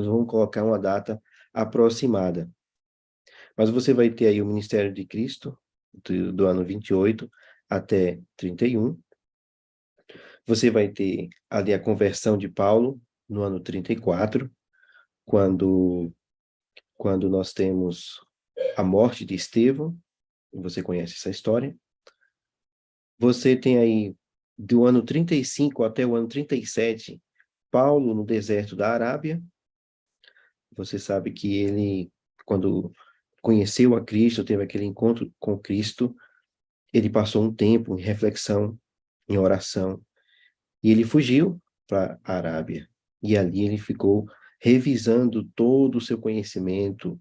vamos colocar uma data aproximada. Mas você vai ter aí o ministério de Cristo, do ano 28 até 31. Você vai ter ali a conversão de Paulo, no ano 34, quando, quando nós temos a morte de Estevão. Você conhece essa história. Você tem aí, do ano 35 até o ano 37, Paulo no deserto da Arábia. Você sabe que ele, quando conheceu a Cristo, teve aquele encontro com Cristo, ele passou um tempo em reflexão, em oração, e ele fugiu para a Arábia. E ali ele ficou revisando todo o seu conhecimento,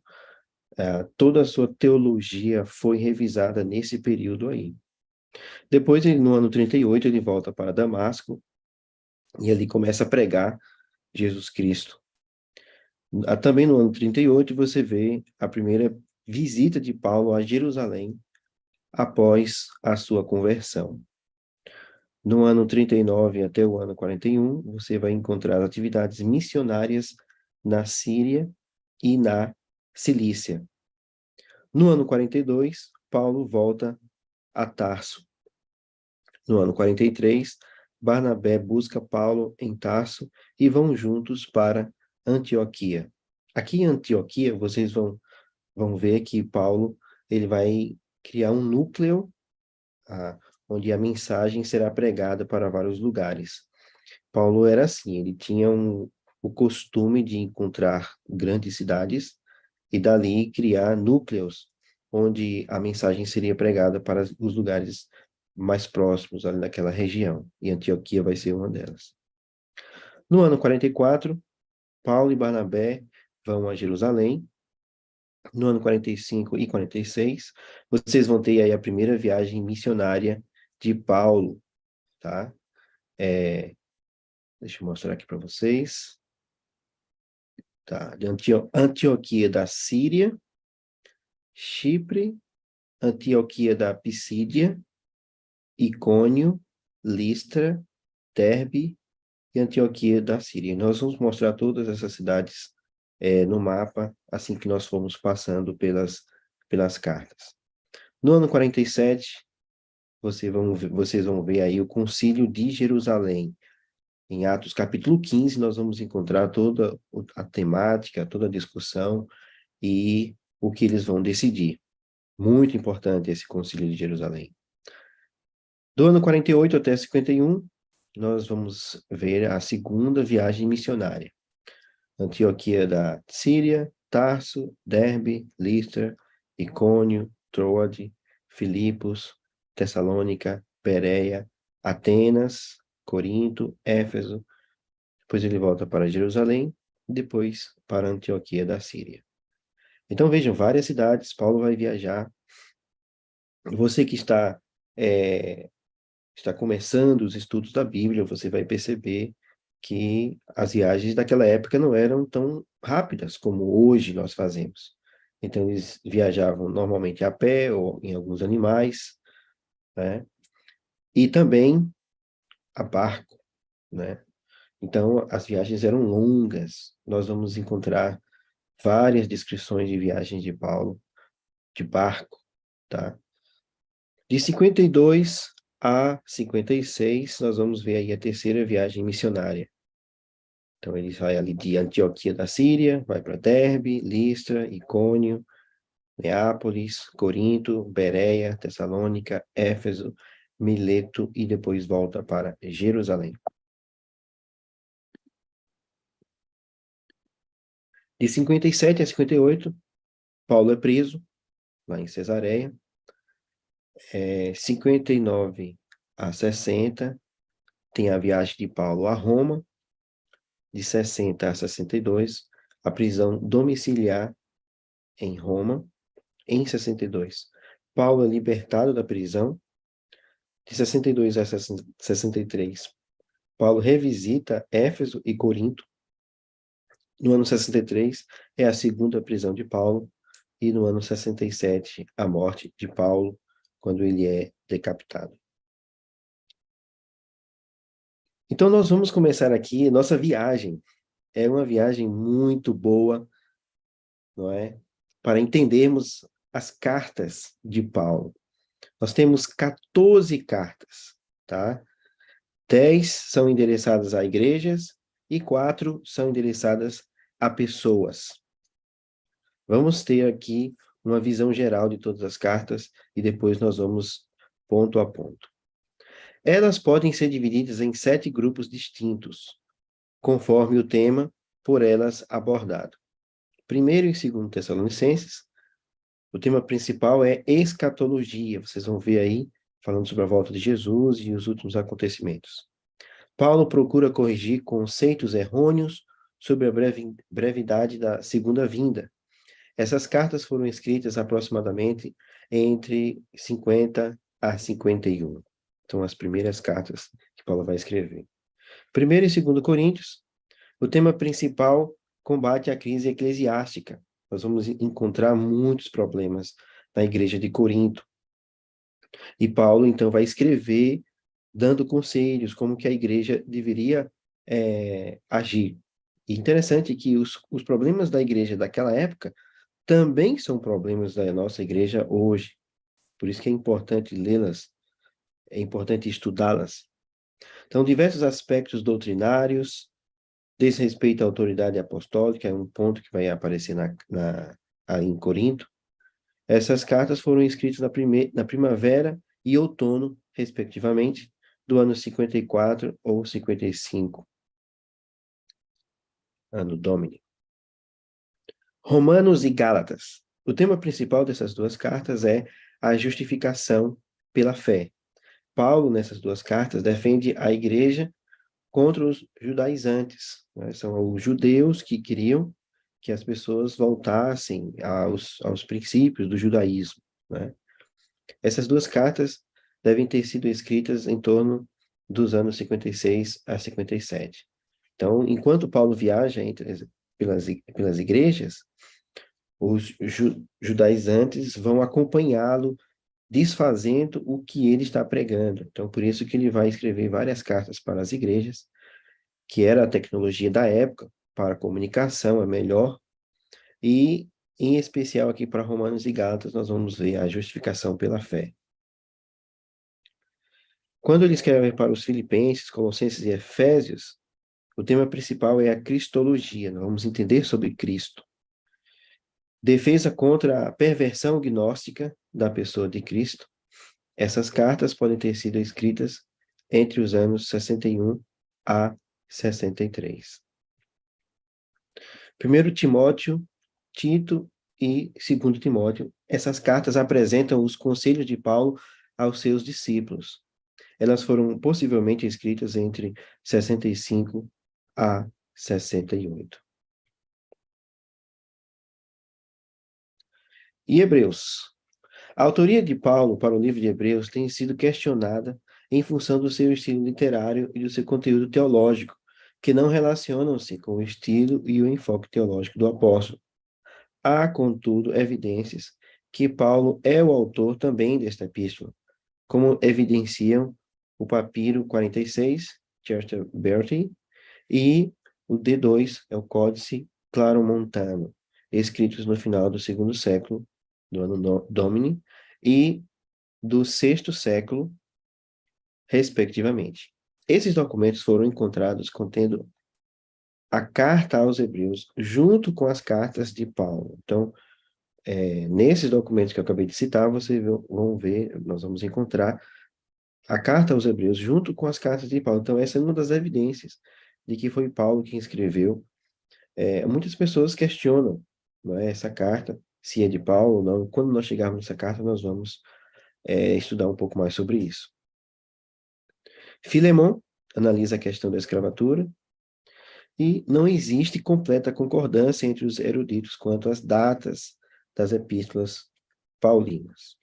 toda a sua teologia foi revisada nesse período aí. Depois, no ano 38, ele volta para Damasco e ali começa a pregar Jesus Cristo. Também no ano 38, você vê a primeira visita de Paulo a Jerusalém após a sua conversão. No ano 39 até o ano 41, você vai encontrar atividades missionárias na Síria e na Cilícia. No ano 42, Paulo volta a Tarso. No ano 43, Barnabé busca Paulo em Tarso e vão juntos para Antioquia. Aqui em Antioquia, vocês vão ver que Paulo ele vai criar um núcleo onde a mensagem será pregada para vários lugares. Paulo era assim, ele tinha o costume de encontrar grandes cidades e dali criar núcleos onde a mensagem seria pregada para os lugares mais próximos ali naquela região, e Antioquia vai ser uma delas. No ano 44, Paulo e Barnabé vão a Jerusalém. No ano 45 e 46, vocês vão ter aí a primeira viagem missionária de Paulo, tá? Deixa eu mostrar aqui para vocês. Tá? De Antioquia da Síria, Chipre, Antioquia da Pisídia, Icônio, Listra, Derbe e Antioquia da Síria. Nós vamos mostrar todas essas cidades no mapa, assim que nós formos passando pelas cartas. No ano 47, vocês vão ver aí o Concílio de Jerusalém. Em Atos capítulo 15, nós vamos encontrar toda a temática, toda a discussão e o que eles vão decidir. Muito importante esse Concílio de Jerusalém. Do ano 48 até 51, nós vamos ver a segunda viagem missionária. Antioquia da Síria, Tarso, Derbe, Listra, Icônio, Troade, Filipos, Tessalônica, Bereia, Atenas, Corinto, Éfeso. Depois ele volta para Jerusalém, depois para Antioquia da Síria. Então vejam, várias cidades, Paulo vai viajar. Você que está começando os estudos da Bíblia, você vai perceber que as viagens daquela época não eram tão rápidas como hoje nós fazemos. Então, eles viajavam normalmente a pé ou em alguns animais, né? E também a barco, né? Então, as viagens eram longas. Nós vamos encontrar várias descrições de viagens de Paulo, de barco, tá? De 52 a 56, nós vamos ver aí a terceira viagem missionária. Então, ele vai ali de Antioquia da Síria, vai para Derbe, Listra, Icônio, Neápolis, Corinto, Bereia, Tessalônica, Éfeso, Mileto e depois volta para Jerusalém. De 57 a 58, Paulo é preso, lá em Cesareia. 59 a 60, tem a viagem de Paulo a Roma. De 60 a 62, a prisão domiciliar em Roma. Em 62, Paulo é libertado da prisão. De 62 a 63, Paulo revisita Éfeso e Corinto. No ano 63, é a segunda prisão de Paulo. E no ano 67, a morte de Paulo, quando ele é decapitado. Então, nós vamos começar aqui nossa viagem é uma viagem muito boa, não é? Para entendermos as cartas de Paulo. Nós temos 14 cartas, tá? 10 são endereçadas a igrejas e 4 são endereçadas a pessoas. Vamos ter aqui uma visão geral de todas as cartas e depois nós vamos ponto a ponto. Elas podem ser divididas em 7 grupos distintos, conforme o tema por elas abordado. Primeiro e segundo Tessalonicenses, o tema principal é escatologia. Vocês vão ver aí, falando sobre a volta de Jesus e os últimos acontecimentos. Paulo procura corrigir conceitos errôneos sobre a brevidade da segunda vinda. Essas cartas foram escritas aproximadamente entre 50 a 51. São as primeiras cartas que Paulo vai escrever. Primeiro e segundo Coríntios, o tema principal combate a crise eclesiástica. Nós vamos encontrar muitos problemas na igreja de Corinto. E Paulo, então, vai escrever dando conselhos, como que a igreja deveria agir. E interessante que os problemas da igreja daquela época também são problemas da nossa igreja hoje. Por isso que é importante lê-las, é importante estudá-las. Então, diversos aspectos doutrinários, desrespeito à autoridade apostólica, é um ponto que vai aparecer em Corinto. Essas cartas foram escritas na primavera e outono, respectivamente, do ano 54 ou 55, ano Domini. Romanos e Gálatas. O tema principal dessas duas cartas é a justificação pela fé. Paulo, nessas duas cartas, defende a igreja contra os judaizantes, né? São os judeus que queriam que as pessoas voltassem aos princípios do judaísmo, né? Essas duas cartas devem ter sido escritas em torno dos anos 56 a 57. Então, enquanto Paulo viaja pelas igrejas, os judaizantes vão acompanhá-lo, desfazendo o que ele está pregando. Então, por isso que ele vai escrever várias cartas para as igrejas, que era a tecnologia da época, para a comunicação, é melhor, e, em especial aqui para Romanos e Gálatas, nós vamos ver a justificação pela fé. Quando ele escreve para os Filipenses, Colossenses e Efésios, o tema principal é a cristologia. Nós vamos entender sobre Cristo. Defesa contra a perversão gnóstica da pessoa de Cristo. Essas cartas podem ter sido escritas entre os anos 61 a 63. 1 Timóteo, Tito e 2 Timóteo. Essas cartas apresentam os conselhos de Paulo aos seus discípulos. Elas foram possivelmente escritas entre 65 a 68. E Hebreus. A autoria de Paulo para o livro de Hebreus tem sido questionada em função do seu estilo literário e do seu conteúdo teológico, que não relacionam-se com o estilo e o enfoque teológico do apóstolo. Há, contudo, evidências que Paulo é o autor também desta epístola, como evidenciam o papiro 46, Chester Bertie, e o D2, é o Códice Claromontano, escritos no final do segundo século, do ano Domini, e do sexto século, respectivamente. Esses documentos foram encontrados contendo a carta aos Hebreus, junto com as cartas de Paulo. Então, nesses documentos que eu acabei de citar, vocês vão ver, nós vamos encontrar a carta aos Hebreus junto com as cartas de Paulo. Então, essa é uma das evidências de que foi Paulo quem escreveu. Muitas pessoas questionam, não é, essa carta, se é de Paulo ou não. Quando nós chegarmos nessa carta, nós vamos estudar um pouco mais sobre isso. Filemon analisa a questão da escravatura e não existe completa concordância entre os eruditos quanto às datas das epístolas paulinas.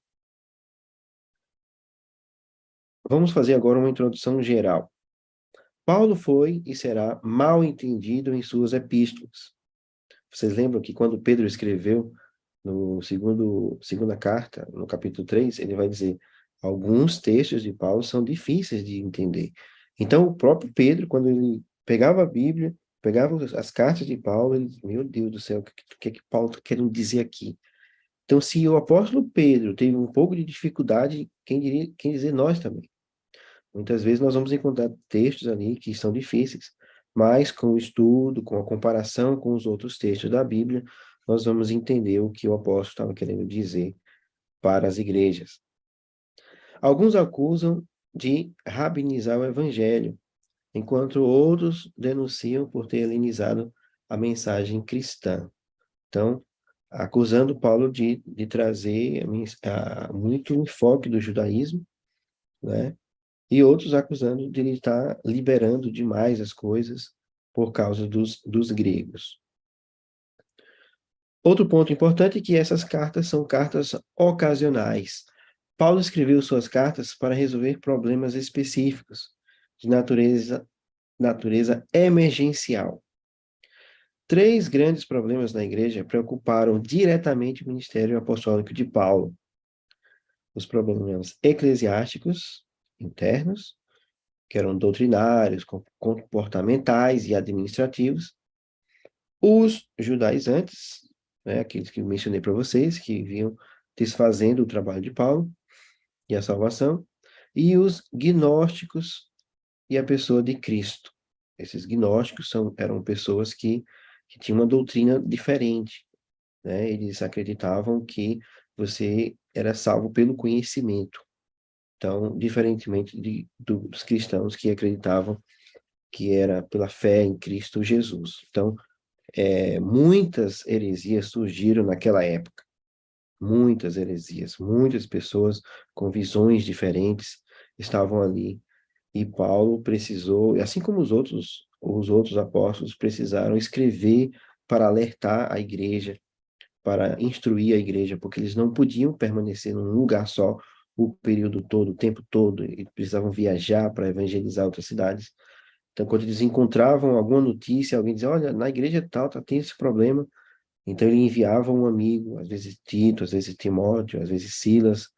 Vamos fazer agora uma introdução geral. Paulo foi e será mal entendido em suas epístolas. Vocês lembram que quando Pedro escreveu no segunda carta, no capítulo 3, ele vai dizer: alguns textos de Paulo são difíceis de entender. Então, o próprio Pedro, quando ele pegava a Bíblia Pegavam as cartas de Paulo e, meu Deus do céu, o que é que Paulo está querendo dizer aqui? Então, se o apóstolo Pedro teve um pouco de dificuldade, quem dizer nós também. Muitas vezes nós vamos encontrar textos ali que são difíceis, mas com o estudo, com a comparação com os outros textos da Bíblia, nós vamos entender o que o apóstolo estava querendo dizer para as igrejas. Alguns acusam de rabinizar o evangelho, enquanto outros denunciam por ter helenizado a mensagem cristã. Então, acusando Paulo de trazer muito enfoque do judaísmo, né? E outros acusando de ele estar liberando demais as coisas por causa dos gregos. Outro ponto importante é que essas cartas são cartas ocasionais. Paulo escreveu suas cartas para resolver problemas específicos de natureza emergencial. 3 grandes problemas na igreja preocuparam diretamente o ministério apostólico de Paulo: os problemas eclesiásticos internos, que eram doutrinários, comportamentais e administrativos, os judaizantes, né, aqueles que eu mencionei para vocês, que vinham desfazendo o trabalho de Paulo e a salvação, e os gnósticos e a pessoa de Cristo. Esses gnósticos eram pessoas que tinham uma doutrina diferente, né? Eles acreditavam que você era salvo pelo conhecimento. Então, diferentemente dos cristãos que acreditavam que era pela fé em Cristo Jesus. Então, muitas heresias surgiram naquela época. Muitas heresias, muitas pessoas com visões diferentes estavam ali. E Paulo precisou, assim como os outros apóstolos precisaram escrever para alertar a igreja, para instruir a igreja, porque eles não podiam permanecer num lugar só o período todo, o tempo todo, e precisavam viajar para evangelizar outras cidades. Então, quando eles encontravam alguma notícia, alguém dizia, olha, na igreja tal, tá tendo esse problema. Então, ele enviava um amigo, às vezes Tito, às vezes Timóteo, às vezes Silas,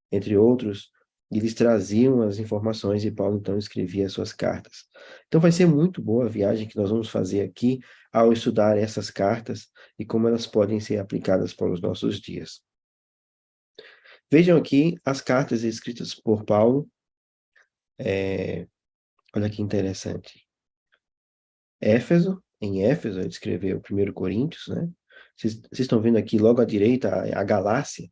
entre outros, e eles traziam as informações e Paulo, então, escrevia as suas cartas. Então, vai ser muito boa a viagem que nós vamos fazer aqui ao estudar essas cartas e como elas podem ser aplicadas para os nossos dias. Vejam aqui as cartas escritas por Paulo. Olha que interessante. Em Éfeso, ele escreveu 1 Coríntios, né? Vocês estão vendo aqui logo à direita a Galácia.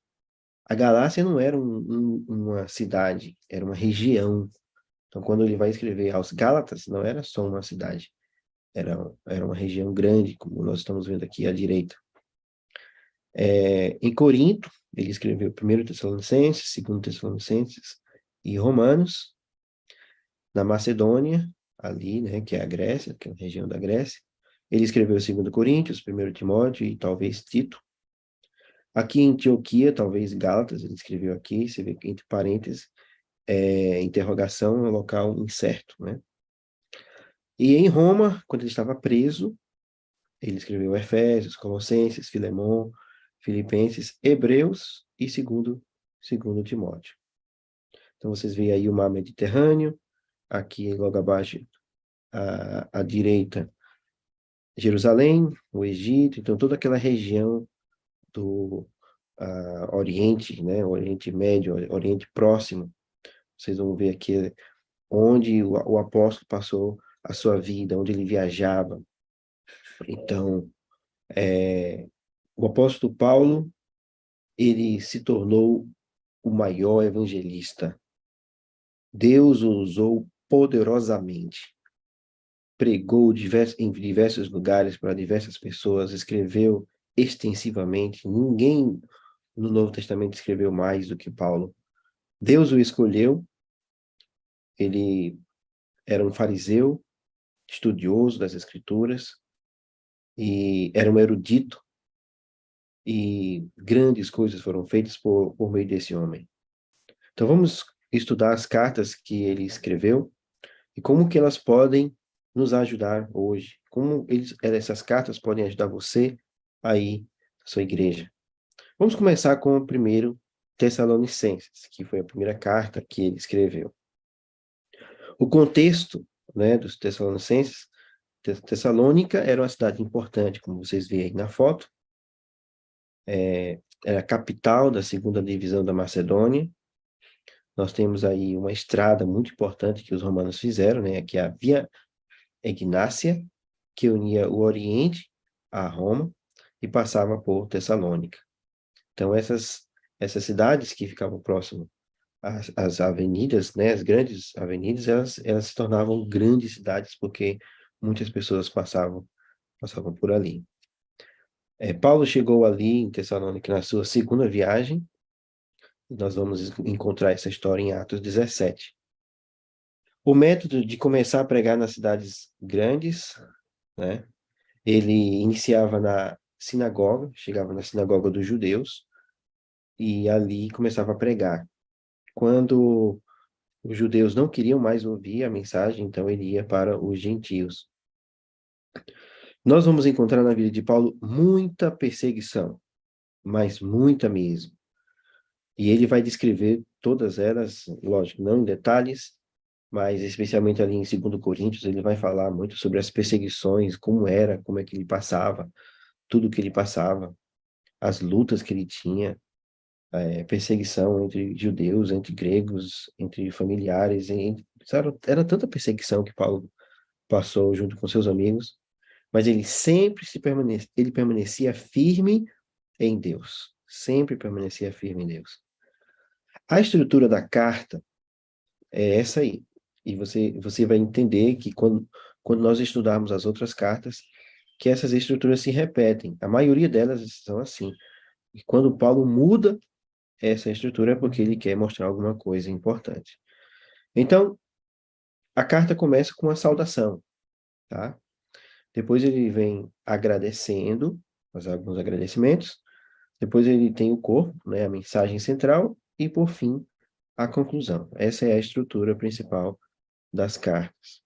A Galácia não era uma cidade, era uma região. Então, quando ele vai escrever aos Gálatas, não era só uma cidade, era uma região grande, como nós estamos vendo aqui à direita. Em Corinto, ele escreveu 1 Tessalonicenses, 2 Tessalonicenses e Romanos. Na Macedônia, ali, né, que é a Grécia, que é a região da Grécia, ele escreveu 2 Coríntios, 1 Timóteo e talvez Tito. Aqui em Antioquia, talvez Gálatas, ele escreveu aqui, você vê que entre parênteses, interrogação é um local incerto, né? E em Roma, quando ele estava preso, ele escreveu Efésios, Colossenses, Filemão, Filipenses, Hebreus e segundo Timóteo. Então vocês veem aí o mar Mediterrâneo, aqui logo abaixo à direita Jerusalém, o Egito, então toda aquela região do Oriente, né, Oriente Médio, Oriente Próximo. Vocês vão ver aqui onde o apóstolo passou a sua vida, onde ele viajava. Então, o apóstolo Paulo, ele se tornou o maior evangelista. Deus o usou poderosamente. Pregou em diversos lugares para diversas pessoas, escreveu extensivamente. Ninguém no Novo Testamento escreveu mais do que Paulo. Deus o escolheu, ele era um fariseu, estudioso das Escrituras, e era um erudito, e grandes coisas foram feitas por meio desse homem. Então vamos estudar as cartas que ele escreveu e como que elas podem nos ajudar hoje, como essas cartas podem ajudar você aí, a sua igreja. Vamos começar com o 1 Tessalonicenses, que foi a primeira carta que ele escreveu. O contexto, né, dos Tessalonicenses Tessalônica era uma cidade importante, como vocês veem aí na foto. Era a capital da segunda divisão da Macedônia. Nós temos aí uma estrada muito importante que os romanos fizeram, né? Que é a Via Egnácia, que unia o Oriente a Roma e passava por Tessalônica. Então, essas cidades que ficavam próximas às avenidas, né? As grandes avenidas, elas se tornavam grandes cidades porque muitas pessoas passavam por ali. Paulo chegou ali em Tessalônica na sua segunda viagem, e nós vamos encontrar essa história em Atos 17. O método de começar a pregar nas cidades grandes, né? Ele iniciava na sinagoga, chegava na sinagoga dos judeus, e ali começava a pregar. Quando os judeus não queriam mais ouvir a mensagem, então ele ia para os gentios. Nós vamos encontrar na vida de Paulo muita perseguição, mas muita mesmo. E ele vai descrever todas elas, lógico, não em detalhes, mas especialmente ali em 2 Coríntios, ele vai falar muito sobre as perseguições, como era, como é que ele passava, tudo que ele passava, as lutas que ele tinha, perseguição entre judeus, entre gregos, entre familiares, era tanta perseguição que Paulo passou junto com seus amigos, mas ele sempre ele permanecia firme em Deus, sempre permanecia firme em Deus. A estrutura da carta é essa aí. E você vai entender que quando nós estudarmos as outras cartas, que essas estruturas se repetem. A maioria delas são assim. E quando Paulo muda essa estrutura é porque ele quer mostrar alguma coisa importante. Então, a carta começa com uma saudação, tá? Depois ele vem agradecendo, faz alguns agradecimentos. Depois ele tem o corpo, né, a mensagem central. E, por fim, a conclusão. Essa é a estrutura principal das cartas.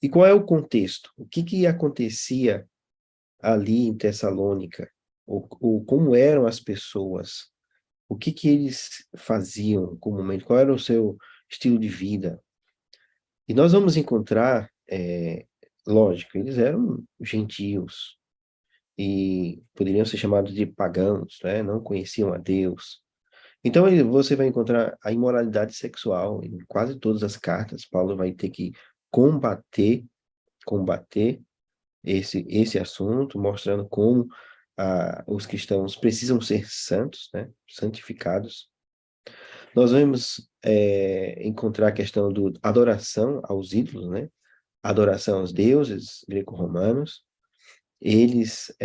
E qual é o contexto? O que acontecia ali em Tessalônica? Ou como eram as pessoas? O que eles faziam comumente? Qual era o seu estilo de vida? E nós vamos encontrar, lógico, eles eram gentios e poderiam ser chamados de pagãos, né? Não conheciam a Deus. Então você vai encontrar a imoralidade sexual em quase todas as cartas. Paulo vai ter que combater esse assunto, mostrando como os cristãos precisam ser santos, né? Santificados. Nós vamos encontrar a questão da adoração aos ídolos, né? Adoração aos deuses greco-romanos. Eles,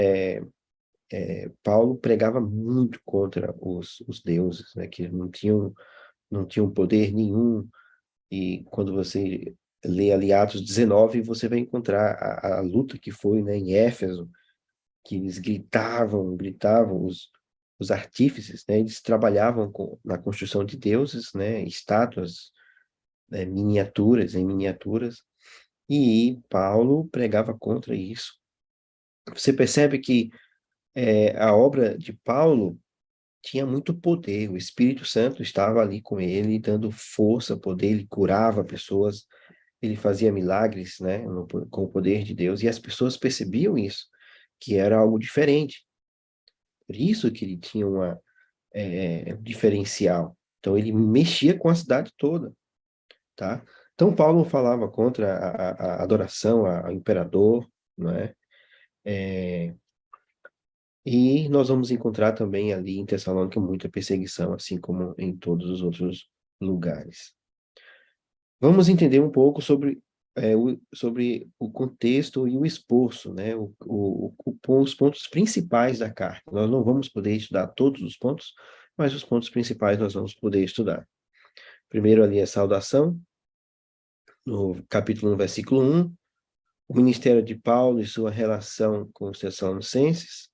Paulo pregava muito contra os deuses, né? Que não tinham poder nenhum. E quando você lê ali Atos 19, você vai encontrar a luta que foi, né, em Éfeso, que eles gritavam, os artífices, né, eles trabalhavam na construção de deuses, né, estátuas, em miniaturas, e Paulo pregava contra isso. Você percebe que a obra de Paulo tinha muito poder, o Espírito Santo estava ali com ele, dando força, poder, ele curava pessoas, ele fazia milagres, né, com o poder de Deus, e as pessoas percebiam isso, que era algo diferente. Por isso que ele tinha diferencial. Então, ele mexia com a cidade toda, tá? Então, Paulo falava contra a adoração ao imperador, não é? E nós vamos encontrar também ali em Tessalônica muita perseguição, assim como em todos os outros lugares. Vamos entender um pouco sobre o contexto e o esforço, né? Os pontos principais da carta. Nós não vamos poder estudar todos os pontos, mas os pontos principais nós vamos poder estudar. Primeiro ali a saudação, no capítulo 1, versículo 1, o ministério de Paulo e sua relação com os Tessalonicenses.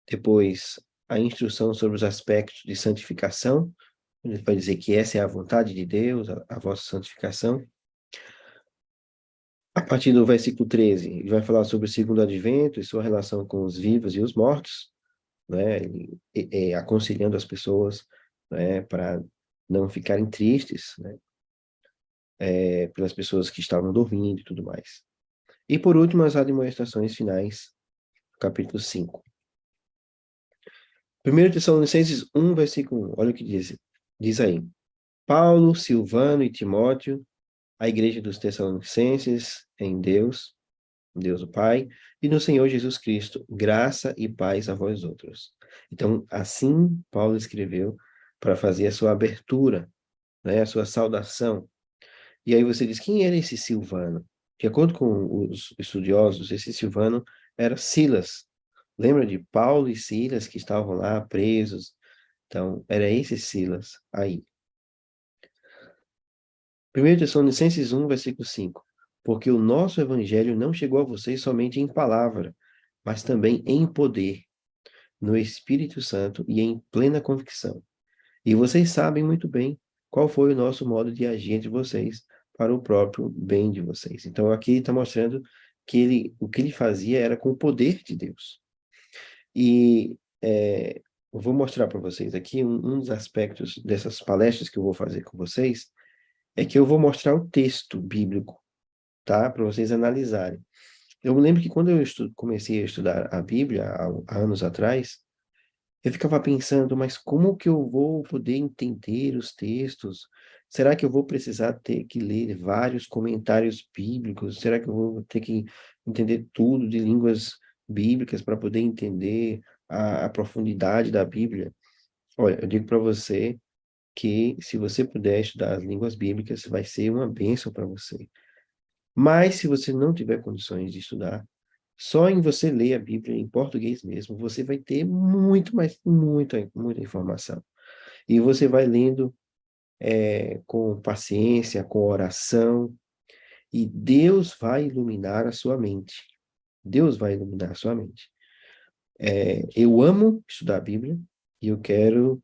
Depois, a instrução sobre os aspectos de santificação. Ele vai dizer que essa é a vontade de Deus, a vossa santificação. A partir do versículo 13, ele vai falar sobre o segundo advento e sua relação com os vivos e os mortos, né? Aconselhando as pessoas, né, para não ficarem tristes, né? Pelas pessoas que estavam dormindo e tudo mais. E por último, as admoestações finais, capítulo 5. 1 Tessalonicenses 1, versículo 1, olha o que diz. Diz aí: Paulo, Silvano e Timóteo, a igreja dos Tessalonicenses, em Deus, Deus o Pai, e no Senhor Jesus Cristo, graça e paz a vós outros. Então, assim Paulo escreveu para fazer a sua abertura, né, a sua saudação. E aí você diz, quem era esse Silvano? De acordo com os estudiosos, esse Silvano era Silas. Lembra de Paulo e Silas que estavam lá presos? Então, era esse Silas aí. 1 Tessalonicenses 1, versículo 5. Porque o nosso evangelho não chegou a vocês somente em palavra, mas também em poder, no Espírito Santo e em plena convicção. E vocês sabem muito bem qual foi o nosso modo de agir entre vocês para o próprio bem de vocês. Então, aqui está mostrando que o que ele fazia era com o poder de Deus. E eu vou mostrar para vocês aqui um dos aspectos dessas palestras que eu vou fazer com vocês, é que eu vou mostrar o texto bíblico, tá? Para vocês analisarem. Eu me lembro que quando eu comecei a estudar a Bíblia, há anos atrás, eu ficava pensando, mas como que eu vou poder entender os textos? Será que eu vou precisar ter que ler vários comentários bíblicos? Será que eu vou ter que entender tudo de línguas bíblicas para poder entender a profundidade da Bíblia? Olha, eu digo para você que se você puder estudar as línguas bíblicas, vai ser uma bênção para você. Mas se você não tiver condições de estudar, só em você ler a Bíblia em português mesmo, você vai ter muito, mais muita informação. E você vai lendo com paciência, com oração, e Deus vai iluminar a sua mente. Deus vai iluminar a sua mente. Eu amo estudar a Bíblia e eu quero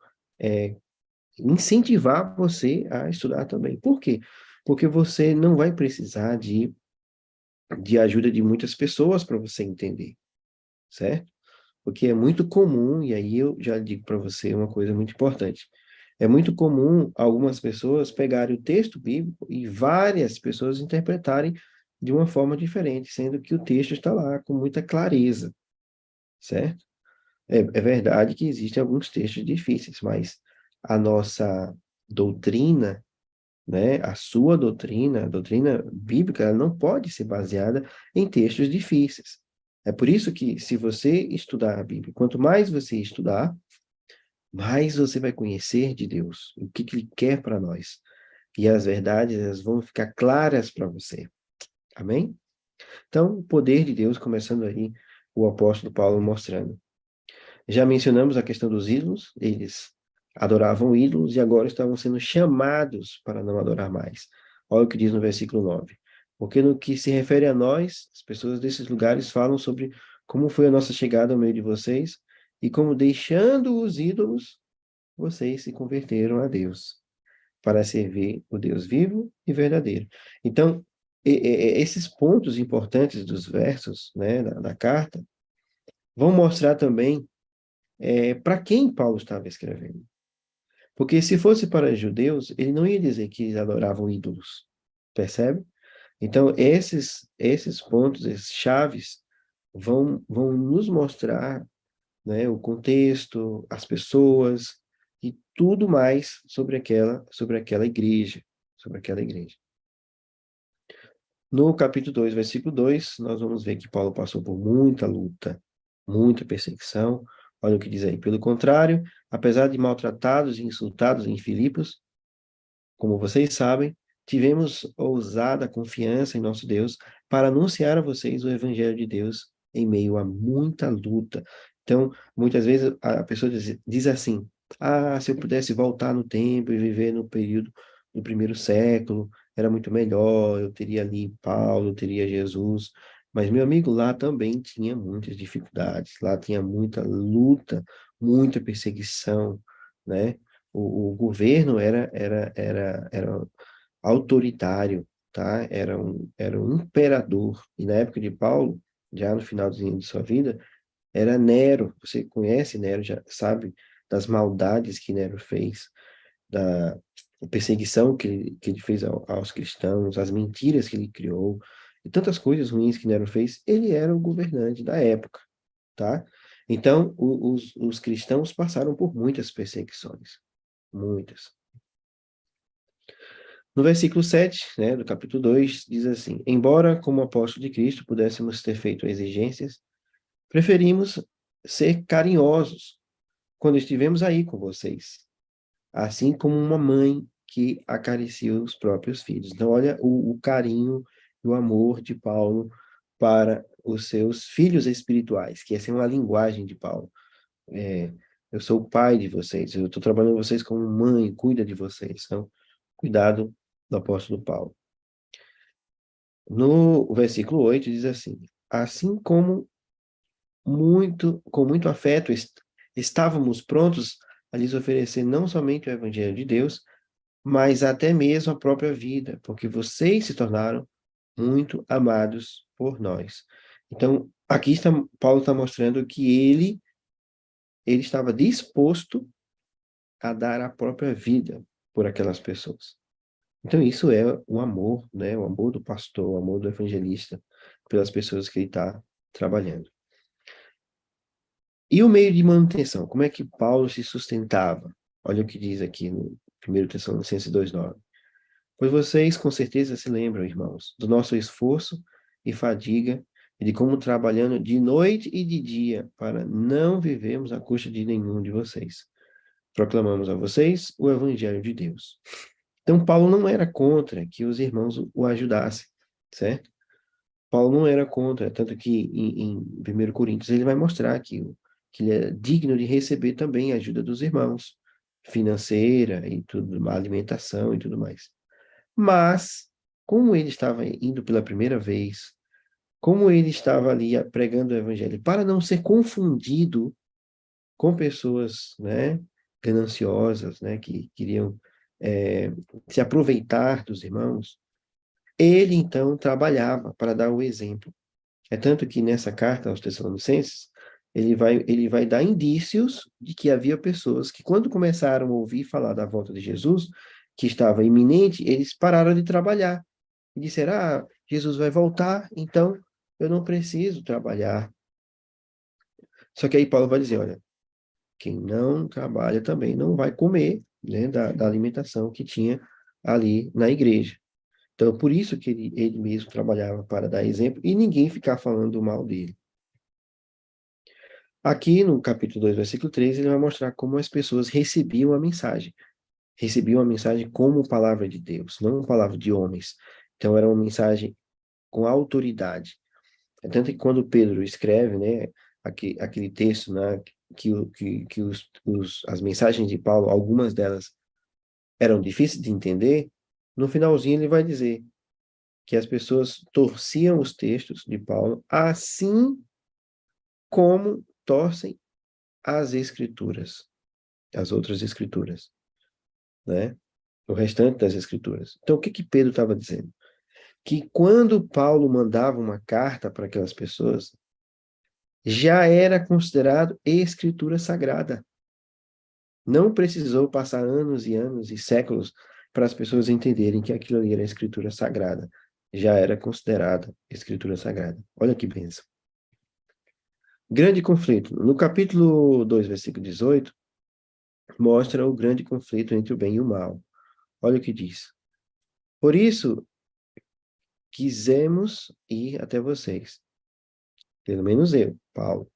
incentivar você a estudar também. Por quê? Porque você não vai precisar de ajuda de muitas pessoas para você entender, certo? Porque é muito comum, e aí eu já digo para você uma coisa muito importante. É muito comum algumas pessoas pegarem o texto bíblico e várias pessoas interpretarem de uma forma diferente, sendo que o texto está lá com muita clareza, certo? É verdade que existem alguns textos difíceis, mas a nossa doutrina, né, a doutrina bíblica, ela não pode ser baseada em textos difíceis. É por isso que, se você estudar a Bíblia, quanto mais você estudar, mais você vai conhecer de Deus, o que Ele quer para nós. E as verdades, elas vão ficar claras para você. Amém? Então, o poder de Deus, começando aí, o apóstolo Paulo mostrando. Já mencionamos a questão dos ídolos, eles adoravam ídolos e agora estavam sendo chamados para não adorar mais. Olha o que diz no versículo 9. Porque no que se refere a nós, as pessoas desses lugares falam sobre como foi a nossa chegada ao meio de vocês e como, deixando os ídolos, vocês se converteram a Deus para servir o Deus vivo e verdadeiro. Então, esses pontos importantes dos versos, né, da carta vão mostrar também para quem Paulo estava escrevendo. Porque se fosse para judeus, ele não ia dizer que eles adoravam ídolos, percebe? Então, esses pontos, esses chaves, vão nos mostrar, né, o contexto, as pessoas e tudo mais sobre aquela igreja, sobre aquela igreja. No capítulo 2, versículo 2, nós vamos ver que Paulo passou por muita luta, muita perseguição. Olha o que diz aí. Pelo contrário, apesar de maltratados e insultados em Filipos, como vocês sabem, tivemos ousada confiança em nosso Deus para anunciar a vocês o Evangelho de Deus em meio a muita luta. Então, muitas vezes a pessoa diz assim: ah, se eu pudesse voltar no tempo e viver no período do primeiro século, era muito melhor, eu teria ali Paulo, eu teria Jesus. Mas, meu amigo, lá também tinha muitas dificuldades, lá tinha muita luta, muita perseguição, né? O governo era autoritário, tá? Era um imperador. E na época de Paulo, já no finalzinho de sua vida, era Nero. Você conhece Nero, já sabe das maldades que Nero fez, da perseguição que ele fez aos cristãos, as mentiras que ele criou. e tantas coisas ruins que Nero fez, ele era o governante da época, tá? Então, os cristãos passaram por muitas perseguições, muitas. No versículo 7, né, do capítulo 2, diz assim: Embora, como apóstolo de Cristo, pudéssemos ter feito exigências, preferimos ser carinhosos quando estivemos aí com vocês, assim como uma mãe que acaricia os próprios filhos. Então, olha o carinho e o amor de Paulo para os seus filhos espirituais, que essa é uma linguagem de Paulo. É, eu sou o pai de vocês, eu estou trabalhando vocês como mãe, cuida de vocês. Então, cuidado do apóstolo Paulo. No versículo 8 diz assim: Assim como com muito afeto estávamos prontos a lhes oferecer não somente o evangelho de Deus, mas até mesmo a própria vida, porque vocês se tornaram muito amados por nós. Então, aqui Paulo está mostrando que ele estava disposto a dar a própria vida por aquelas pessoas. Então, isso é o amor, né? O amor do pastor, o amor do evangelista pelas pessoas que ele está trabalhando. E o meio de manutenção? Como é que Paulo se sustentava? Olha o que diz aqui no 1 Tessalonicenses 2:9. Pois vocês com certeza se lembram, irmãos, do nosso esforço e fadiga e de como trabalhando de noite e de dia para não vivermos à custa de nenhum de vocês. Proclamamos a vocês o evangelho de Deus. Então, Paulo não era contra que os irmãos o ajudassem, certo? Paulo não era contra, tanto que em 1 Coríntios ele vai mostrar que ele é digno de receber também a ajuda dos irmãos, financeira e tudo, uma alimentação e tudo mais. Mas, como ele estava indo pela primeira vez, como ele estava ali pregando o evangelho, para não ser confundido com pessoas, né, gananciosas, né, que queriam é, se aproveitar dos irmãos, ele então trabalhava para dar o exemplo. É tanto que nessa carta aos Tessalonicenses, ele vai dar indícios de que havia pessoas que, quando começaram a ouvir falar da volta de Jesus, que estava iminente, eles pararam de trabalhar. E disseram: Jesus vai voltar, então eu não preciso trabalhar. Só que aí Paulo vai dizer: olha, quem não trabalha também não vai comer, né, da alimentação que tinha ali na igreja. Então, por isso que ele mesmo trabalhava para dar exemplo e ninguém ficar falando mal dele. Aqui no capítulo 2, versículo 3, ele vai mostrar como as pessoas recebiam a mensagem. Recebiam a mensagem como palavra de Deus, não palavra de homens. Então, era uma mensagem com autoridade. É tanto que quando Pedro escreve, né, aquele texto, né, que as mensagens de Paulo, algumas delas eram difíceis de entender, no finalzinho ele vai dizer que as pessoas torciam os textos de Paulo, assim como torcem as escrituras, as outras escrituras, né? O restante das escrituras. Então, o que que Pedro estava dizendo? Que quando Paulo mandava uma carta para aquelas pessoas, já era considerado escritura sagrada. Não precisou passar anos e anos e séculos para as pessoas entenderem que aquilo ali era escritura sagrada. Já era considerada escritura sagrada. Olha que bênção. Grande conflito. No capítulo 2, versículo 18, mostra o grande conflito entre o bem e o mal. Olha o que diz. Por isso, quisemos ir até vocês. Pelo menos eu, Paulo,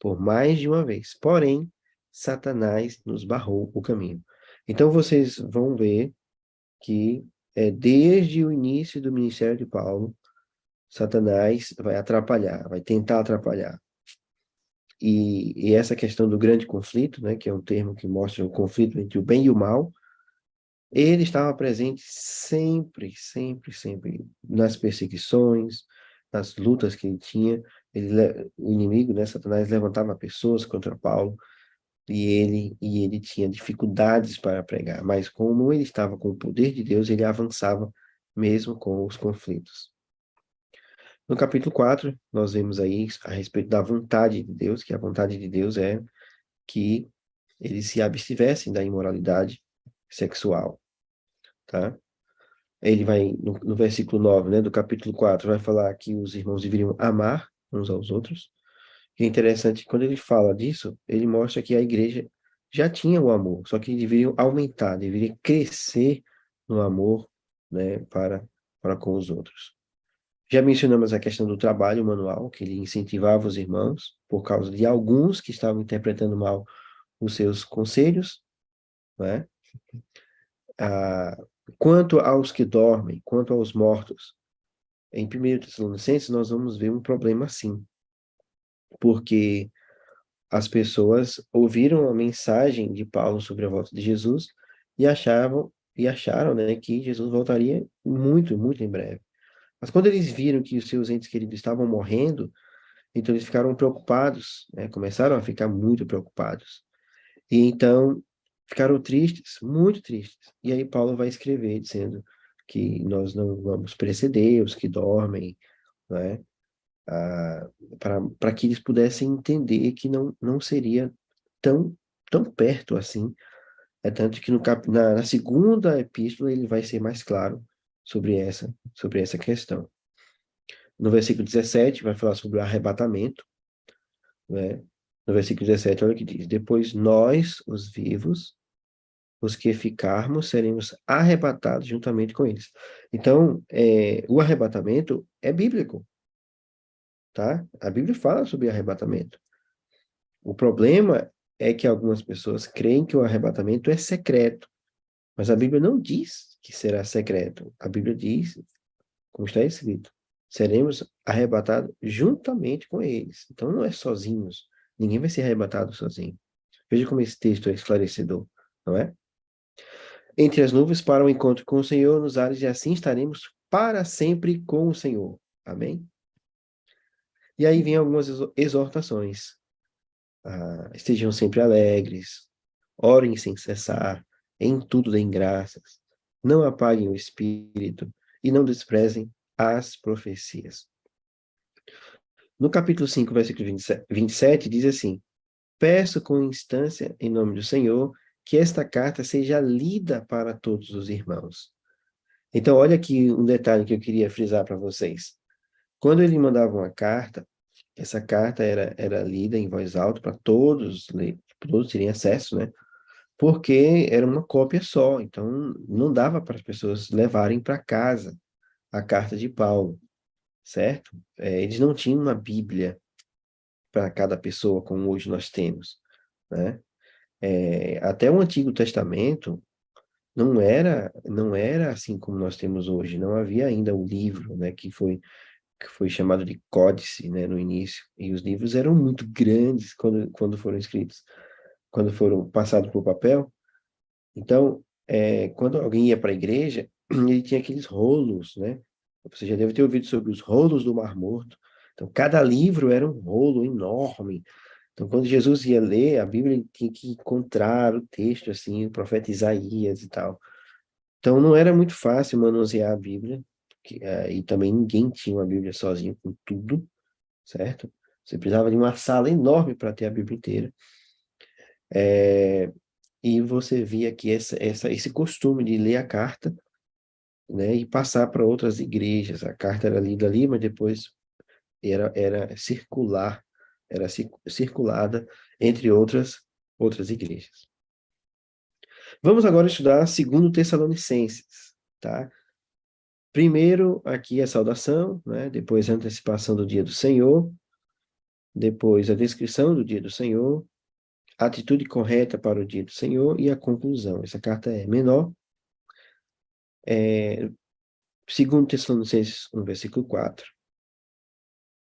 por mais de uma vez. Porém, Satanás nos barrou o caminho. Então, vocês vão ver que desde o início do ministério de Paulo, Satanás vai atrapalhar, vai tentar atrapalhar. E essa questão do grande conflito, né, que é um termo que mostra o conflito entre o bem e o mal, ele estava presente sempre, sempre, sempre nas perseguições, nas lutas que ele tinha. O inimigo, né, Satanás, levantava pessoas contra Paulo e ele tinha dificuldades para pregar, mas como ele estava com o poder de Deus, ele avançava mesmo com os conflitos. No capítulo 4, nós vemos aí a respeito da vontade de Deus, que a vontade de Deus é que eles se abstivessem da imoralidade sexual, tá? Ele vai, no versículo 9, né, do capítulo 4, vai falar que os irmãos deveriam amar uns aos outros. E é interessante, quando ele fala disso, ele mostra que a igreja já tinha o amor, só que deveriam aumentar, deveria crescer no amor, né, para com os outros. Já mencionamos a questão do trabalho manual, que ele incentivava os irmãos, por causa de alguns que estavam interpretando mal os seus conselhos, né? Ah, quanto aos que dormem, quanto aos mortos, em 1 Tessalonicenses nós vamos ver um problema assim, porque as pessoas ouviram a mensagem de Paulo sobre a volta de Jesus e acharam, né, que Jesus voltaria muito, muito em breve. Mas quando eles viram que os seus entes queridos estavam morrendo, então eles ficaram preocupados, né? Começaram a ficar muito preocupados. E então ficaram tristes, muito tristes. E aí Paulo vai escrever dizendo que nós não vamos preceder os que dormem, né? Para que eles pudessem entender que não seria tão, tão perto assim. É tanto que na segunda epístola ele vai ser mais claro sobre essa questão. No versículo 17 vai falar sobre o arrebatamento, né? No versículo 17, olha o que diz: depois nós, os vivos, os que ficarmos, seremos arrebatados juntamente com eles. Então, o arrebatamento é bíblico, tá? A Bíblia fala sobre arrebatamento. O problema é que algumas pessoas creem que o arrebatamento é secreto, mas a Bíblia não diz que será secreto. A Bíblia diz, como está escrito, seremos arrebatados juntamente com eles. Então não é sozinhos. Ninguém vai ser arrebatado sozinho. Veja como esse texto é esclarecedor, não é? Entre as nuvens para o encontro com o Senhor nos ares, e assim estaremos para sempre com o Senhor. Amém? E aí vem algumas exortações. Estejam sempre alegres, orem sem cessar, em tudo deem graças, não apaguem o espírito e não desprezem as profecias. No capítulo 5, versículo 27, diz assim: peço com instância, em nome do Senhor, que esta carta seja lida para todos os irmãos. Então, olha aqui um detalhe que eu queria frisar para vocês. Quando ele mandava uma carta, essa carta era lida em voz alta para todos terem acesso, né? Porque era uma cópia só, então não dava para as pessoas levarem para casa a carta de Paulo, certo? Eles não tinham uma Bíblia para cada pessoa, como hoje nós temos, né? Até o Antigo Testamento não era assim como nós temos hoje, não havia ainda o livro, né, que foi chamado de códice, né, no início, e os livros eram muito grandes quando foram escritos, quando foram passados por papel. Então, quando alguém ia para a igreja, ele tinha aqueles rolos, né? Você já deve ter ouvido sobre os rolos do Mar Morto. Então, cada livro era um rolo enorme. Então, quando Jesus ia ler a Bíblia, ele tinha que encontrar o texto, assim, o profeta Isaías e tal. Então, não era muito fácil manusear a Bíblia, e também ninguém tinha uma Bíblia sozinho com tudo, certo? Você precisava de uma sala enorme para ter a Bíblia inteira. E você via que esse costume de ler a carta, né, e passar para outras igrejas. A carta era lida ali, mas depois era circular, era circulada entre outras igrejas. Vamos agora estudar 2 Tessalonicenses, tá? Primeiro, aqui a saudação, né? Depois a antecipação do dia do Senhor, depois a descrição do dia do Senhor, a atitude correta para o dia do Senhor e a conclusão. Essa carta é menor. 2 Tessalonicenses 1, versículo 4.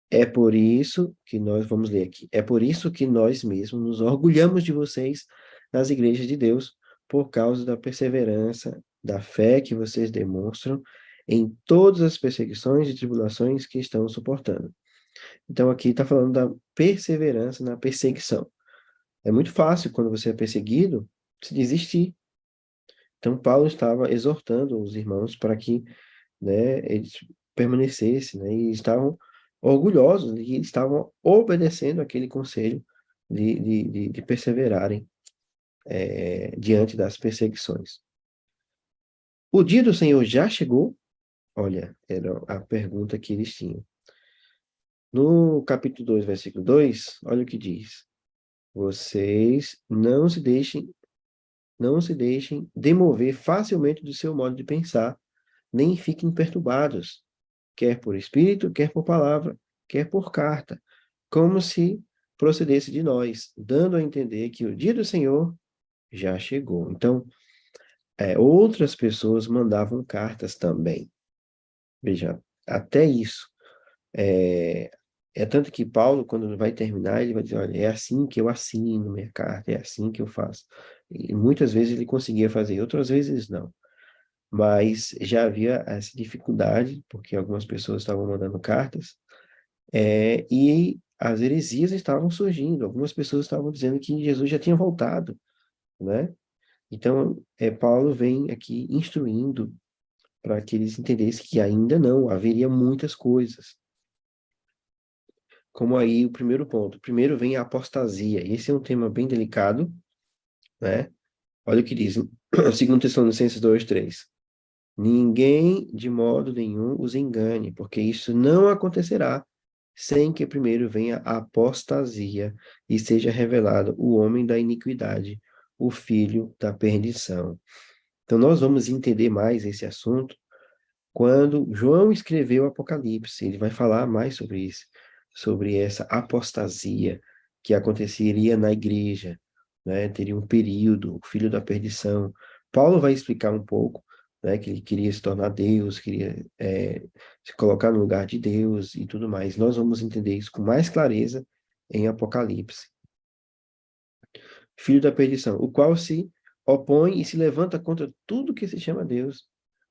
É por isso que nós vamos ler aqui. É por isso que nós mesmos nos orgulhamos de vocês nas igrejas de Deus, por causa da perseverança, da fé que vocês demonstram em todas as perseguições e tribulações que estão suportando. Então, aqui está falando da perseverança na perseguição. É muito fácil, quando você é perseguido, se desistir. Então, Paulo estava exortando os irmãos para que, né, eles permanecessem, né, e estavam orgulhosos de que estavam obedecendo aquele conselho de perseverarem diante das perseguições. O dia do Senhor já chegou? Olha, era a pergunta que eles tinham. No capítulo 2, versículo 2, olha o que diz. Vocês não se deixem demover facilmente do seu modo de pensar, nem fiquem perturbados, quer por espírito, quer por palavra, quer por carta, como se procedesse de nós, dando a entender que o dia do Senhor já chegou. Então, outras pessoas mandavam cartas também. Veja, até isso. É, é tanto que Paulo, quando vai terminar, ele vai dizer, olha, é assim que eu assino minha carta, é assim que eu faço. E muitas vezes ele conseguia fazer, outras vezes não. Mas já havia essa dificuldade, porque algumas pessoas estavam mandando cartas, e as heresias estavam surgindo, algumas pessoas estavam dizendo que Jesus já tinha voltado, né? Então, Paulo vem aqui instruindo para que eles entendessem que ainda não, haveria muitas coisas. Como aí o primeiro ponto. Primeiro vem a apostasia. Esse é um tema bem delicado, né? Olha o que diz, 2 Tessalonicenses 2:3. Ninguém de modo nenhum os engane, porque isso não acontecerá sem que primeiro venha a apostasia e seja revelado o homem da iniquidade, o filho da perdição. Então nós vamos entender mais esse assunto quando João escreveu o Apocalipse. Ele vai falar mais sobre isso, sobre essa apostasia que aconteceria na igreja, né? Teria um período, o filho da perdição. Paulo vai explicar um pouco, né, que ele queria se tornar Deus, queria se colocar no lugar de Deus e tudo mais. Nós vamos entender isso com mais clareza em Apocalipse. Filho da perdição, o qual se opõe e se levanta contra tudo que se chama Deus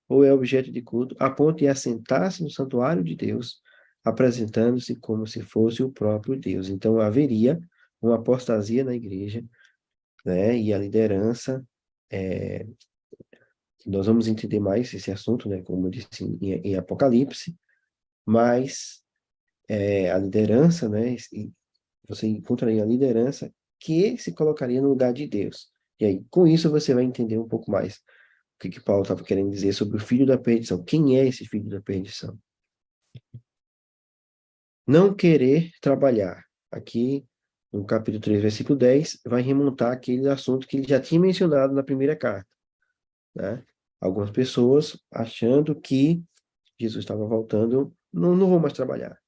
ou é objeto de culto, a ponto de assentar-se no santuário de Deus, apresentando-se como se fosse o próprio Deus. Então haveria uma apostasia na igreja, né? E a liderança, é, nós vamos entender mais esse assunto, né? Como eu disse em Apocalipse, mas a liderança, né? Você encontraria a liderança que se colocaria no lugar de Deus. E aí, com isso, você vai entender um pouco mais o que Paulo estava querendo dizer sobre o filho da perdição. Quem é esse filho da perdição? Não querer trabalhar. Aqui, no capítulo 3, versículo 10, vai remontar aquele assunto que ele já tinha mencionado na primeira carta, né? Algumas pessoas achando que Jesus estava voltando, não vou mais trabalhar.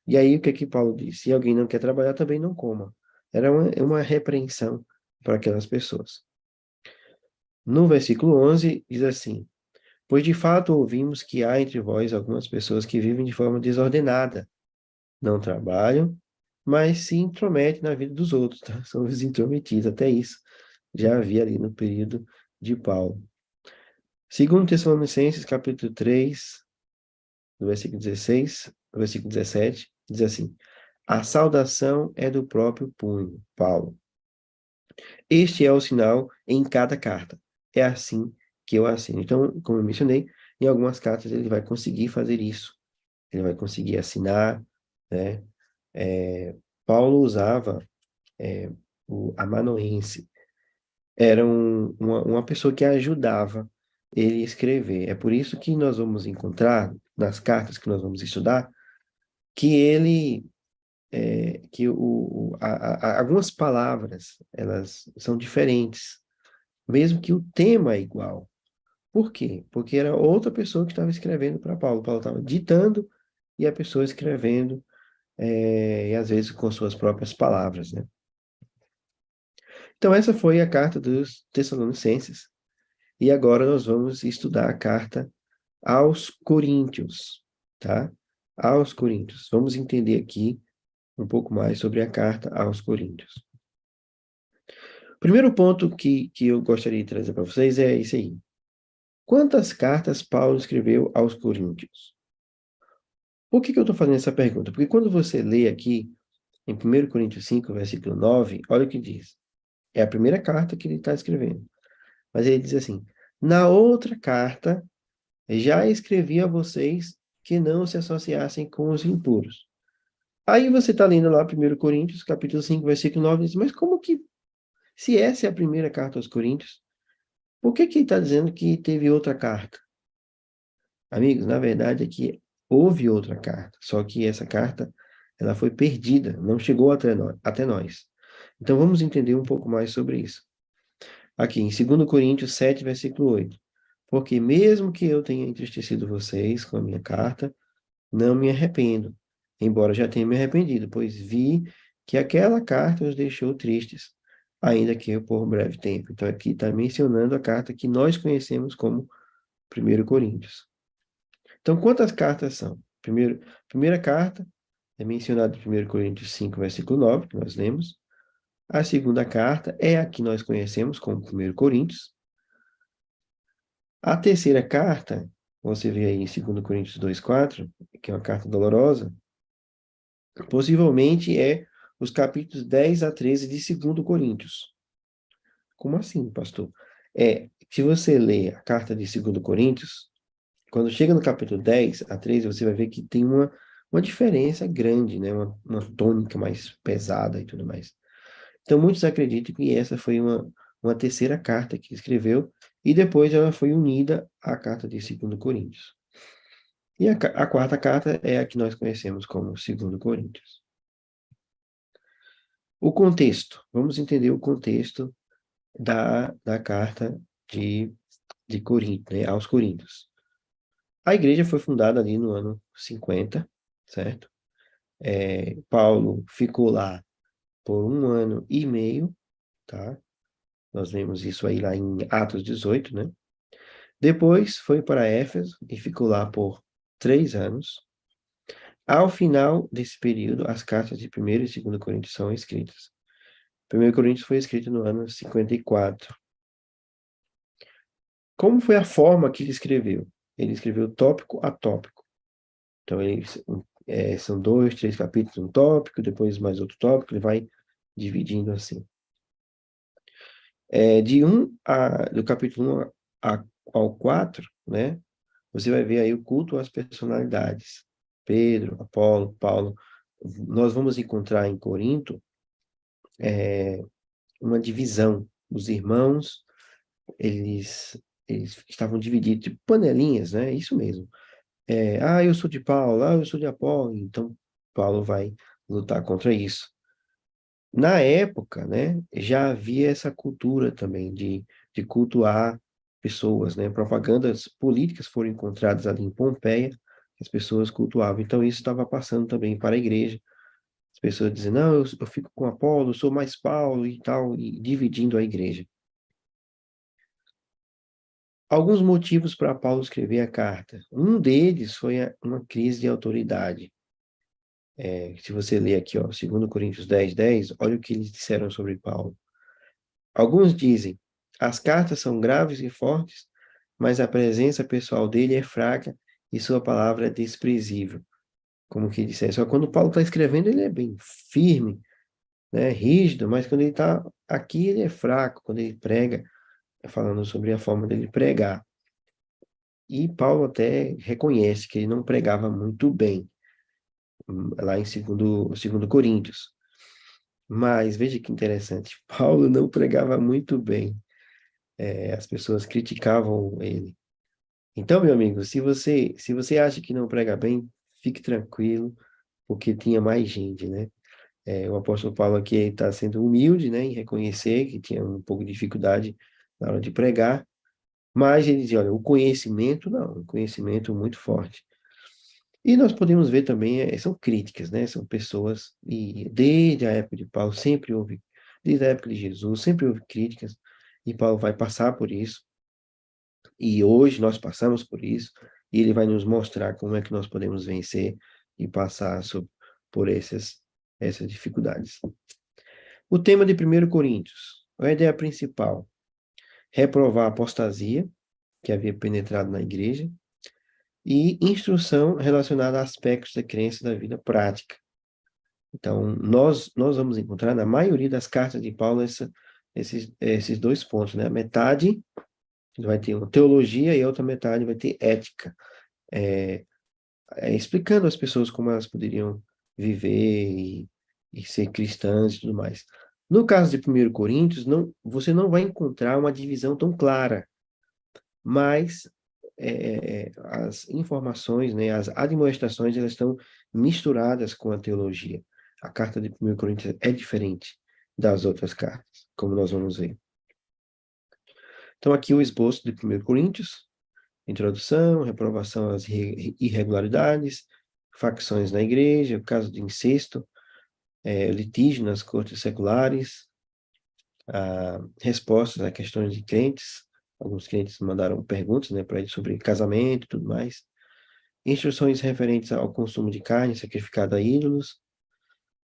E aí, o que é que Paulo diz? Se alguém não quer trabalhar, também não coma. Era uma repreensão para aquelas pessoas. No versículo 11, diz assim, pois de fato ouvimos que há entre vós algumas pessoas que vivem de forma desordenada, não trabalham, mas se intrometem na vida dos outros, tá? São os intrometidos, até isso já havia ali no período de Paulo. Segundo Tessalonicenses, capítulo 3, no versículo 16, no versículo 17, diz assim, a saudação é do próprio punho, Paulo. Este é o sinal em cada carta. É assim que eu assino. Então, como eu mencionei, em algumas cartas ele vai conseguir fazer isso. Ele vai conseguir assinar, né? Paulo usava o amanuense. Era uma pessoa que ajudava ele a escrever. É por isso que nós vamos encontrar, nas cartas que nós vamos estudar, que ele, algumas palavras, elas são diferentes, mesmo que o tema é igual. Por quê? Porque era outra pessoa que estava escrevendo para Paulo. Paulo estava ditando e a pessoa escrevendo, e às vezes com suas próprias palavras, né? Então, essa foi a carta dos Tessalonicenses. E agora nós vamos estudar a carta aos Coríntios, tá? Aos Coríntios. Vamos entender aqui um pouco mais sobre a carta aos Coríntios. O primeiro ponto que eu gostaria de trazer para vocês é esse aí. Quantas cartas Paulo escreveu aos Coríntios? Por que eu estou fazendo essa pergunta? Porque quando você lê aqui em 1 Coríntios 5, versículo 9, olha o que diz. É a primeira carta que ele está escrevendo. Mas ele diz assim: na outra carta, já escrevi a vocês que não se associassem com os impuros. Aí você está lendo lá 1 Coríntios, capítulo 5, versículo 9, e diz, mas como que, se essa é a primeira carta aos Coríntios, Por que que ele está dizendo que teve outra carta? Amigos, na verdade é que houve outra carta, só que essa carta ela foi perdida, não chegou até nós. Então vamos entender um pouco mais sobre isso. Aqui em 2 Coríntios 7, versículo 8. Porque mesmo que eu tenha entristecido vocês com a minha carta, não me arrependo, embora já tenha me arrependido, pois vi que aquela carta os deixou tristes, ainda que por breve tempo. Então aqui está mencionando a carta que nós conhecemos como 1 Coríntios. Então, quantas cartas são? Primeira carta é mencionada em 1 Coríntios 5, versículo 9, que nós lemos. A segunda carta é a que nós conhecemos como 1 Coríntios. A terceira carta, você vê aí em 2 Coríntios 2:4, que é uma carta dolorosa, possivelmente é os capítulos 10 a 13 de 2 Coríntios. Como assim, pastor? Se você lê a carta de 2 Coríntios, quando chega no capítulo 10 a 13, você vai ver que tem uma diferença grande, né? Uma tônica mais pesada e tudo mais. Então, muitos acreditam que essa foi uma terceira carta que escreveu, e depois ela foi unida à carta de 2 Coríntios. E a quarta carta é a que nós conhecemos como 2 Coríntios. O contexto. Vamos entender o contexto da carta de Corinto, né, aos Coríntios. A igreja foi fundada ali no ano 50, certo? Paulo ficou lá por 1 ano e meio, tá? Nós vemos isso aí lá em Atos 18, né? Depois foi para Éfeso e ficou lá por 3 anos. Ao final desse período, as cartas de 1 e 2 Coríntios são escritas. 1 Coríntios foi escrito no ano 54. Como foi a forma que ele escreveu? Ele escreveu tópico a tópico. Então, são 2, 3 capítulos, um tópico, depois mais outro tópico, ele vai dividindo assim. Do capítulo 1 ao 4, né? Você vai ver aí o culto às personalidades. Pedro, Apolo, Paulo. Nós vamos encontrar em Corinto uma divisão. Os irmãos, eles estavam divididos, tipo panelinhas, né? Isso mesmo. Eu sou de Paulo, eu sou de Apolo. Então, Paulo vai lutar contra isso. Na época, né, já havia essa cultura também de cultuar pessoas, né? Propagandas políticas foram encontradas ali em Pompeia, que as pessoas cultuavam. Então, isso estava passando também para a igreja. As pessoas dizem, não, eu fico com Apolo, eu sou mais Paulo e tal, e dividindo a igreja. Alguns motivos para Paulo escrever a carta. Um deles foi uma crise de autoridade. Se você ler aqui, ó, 2 Coríntios 10:10, olha o que eles disseram sobre Paulo. Alguns dizem, as cartas são graves e fortes, mas a presença pessoal dele é fraca e sua palavra é desprezível. Como que disse, só quando Paulo está escrevendo, ele é bem firme, né, rígido, mas quando ele está aqui, ele é fraco, quando ele prega, falando sobre a forma dele pregar. E Paulo até reconhece que ele não pregava muito bem, lá em 2 Coríntios. Mas veja que interessante, Paulo não pregava muito bem. As pessoas criticavam ele. Então, meu amigo, se você acha que não prega bem, fique tranquilo, porque tinha mais gente, né? O apóstolo Paulo aqui está sendo humilde, né, em reconhecer que tinha um pouco de dificuldade na hora de pregar, mas ele dizia, olha, o conhecimento não, o conhecimento muito forte. E nós podemos ver também, são críticas, né? São pessoas, e desde a época de Paulo sempre houve, desde a época de Jesus, sempre houve críticas, e Paulo vai passar por isso, e hoje nós passamos por isso, e ele vai nos mostrar como é que nós podemos vencer e passar por essas dificuldades. O tema de 1 Coríntios, a ideia principal, reprovar a apostasia que havia penetrado na igreja, e instrução relacionada a aspectos da crença da vida prática. Então, nós vamos encontrar na maioria das cartas de Paulo esses dois pontos, né? A metade vai ter uma teologia e a outra metade vai ter ética, explicando às pessoas como elas poderiam viver e ser cristãs e tudo mais. No caso de 1 Coríntios, você não vai encontrar uma divisão tão clara mas as informações, né, as admoestações, elas estão misturadas com a teologia. A carta de 1 Coríntios é diferente das outras cartas, como nós vamos ver. Então, aqui o esboço de 1 Coríntios, introdução, reprovação às irregularidades, facções na igreja, o caso de incesto, litígio nas cortes seculares, respostas a questões de crentes. Alguns crentes mandaram perguntas, né, para ele sobre casamento e tudo mais. Instruções referentes ao consumo de carne sacrificada a ídolos.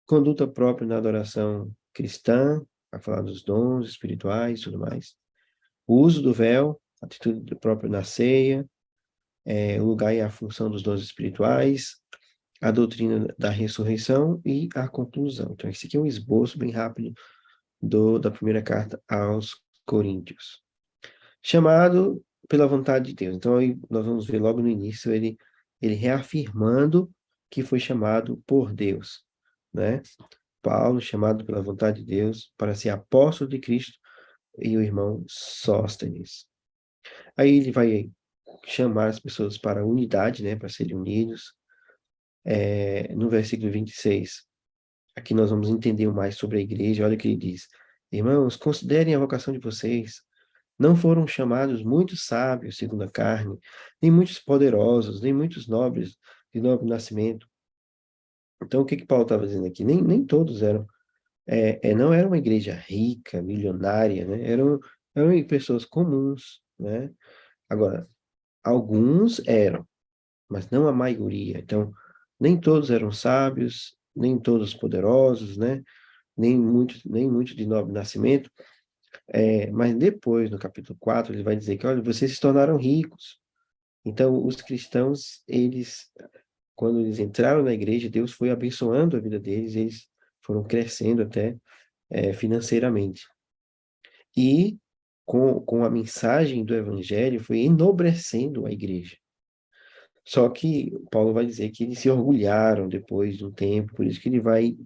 Conduta própria na adoração cristã, a falar dos dons espirituais e tudo mais. O uso do véu, atitude própria na ceia, o lugar e a função dos dons espirituais, a doutrina da ressurreição e a conclusão. Então, esse aqui é um esboço bem rápido da primeira carta aos Coríntios. Chamado pela vontade de Deus. Então, aí nós vamos ver logo no início ele reafirmando que foi chamado por Deus, né? Paulo, chamado pela vontade de Deus para ser apóstolo de Cristo, e o irmão Sóstenes. Aí ele vai chamar as pessoas para a unidade, né? Para serem unidos. No versículo 26, aqui nós vamos entender mais sobre a igreja. Olha o que ele diz. Irmãos, considerem a vocação de vocês. Não foram chamados muitos sábios, segundo a carne, nem muitos poderosos, nem muitos nobres, de nobre nascimento. Então, o que Paulo estava dizendo aqui? Nem todos eram. Não era uma igreja rica, milionária, né? Eram pessoas comuns, né? Agora, alguns eram, mas não a maioria. Então, nem todos eram sábios, nem todos poderosos, né? Nem muitos de nobre nascimento. Mas depois, no capítulo 4, ele vai dizer que, olha, vocês se tornaram ricos. Então, os cristãos, quando eles entraram na igreja, Deus foi abençoando a vida deles, eles foram crescendo até financeiramente. E com a mensagem do evangelho, foi enobrecendo a igreja. Só que Paulo vai dizer que eles se orgulharam depois de um tempo, por isso que ele vai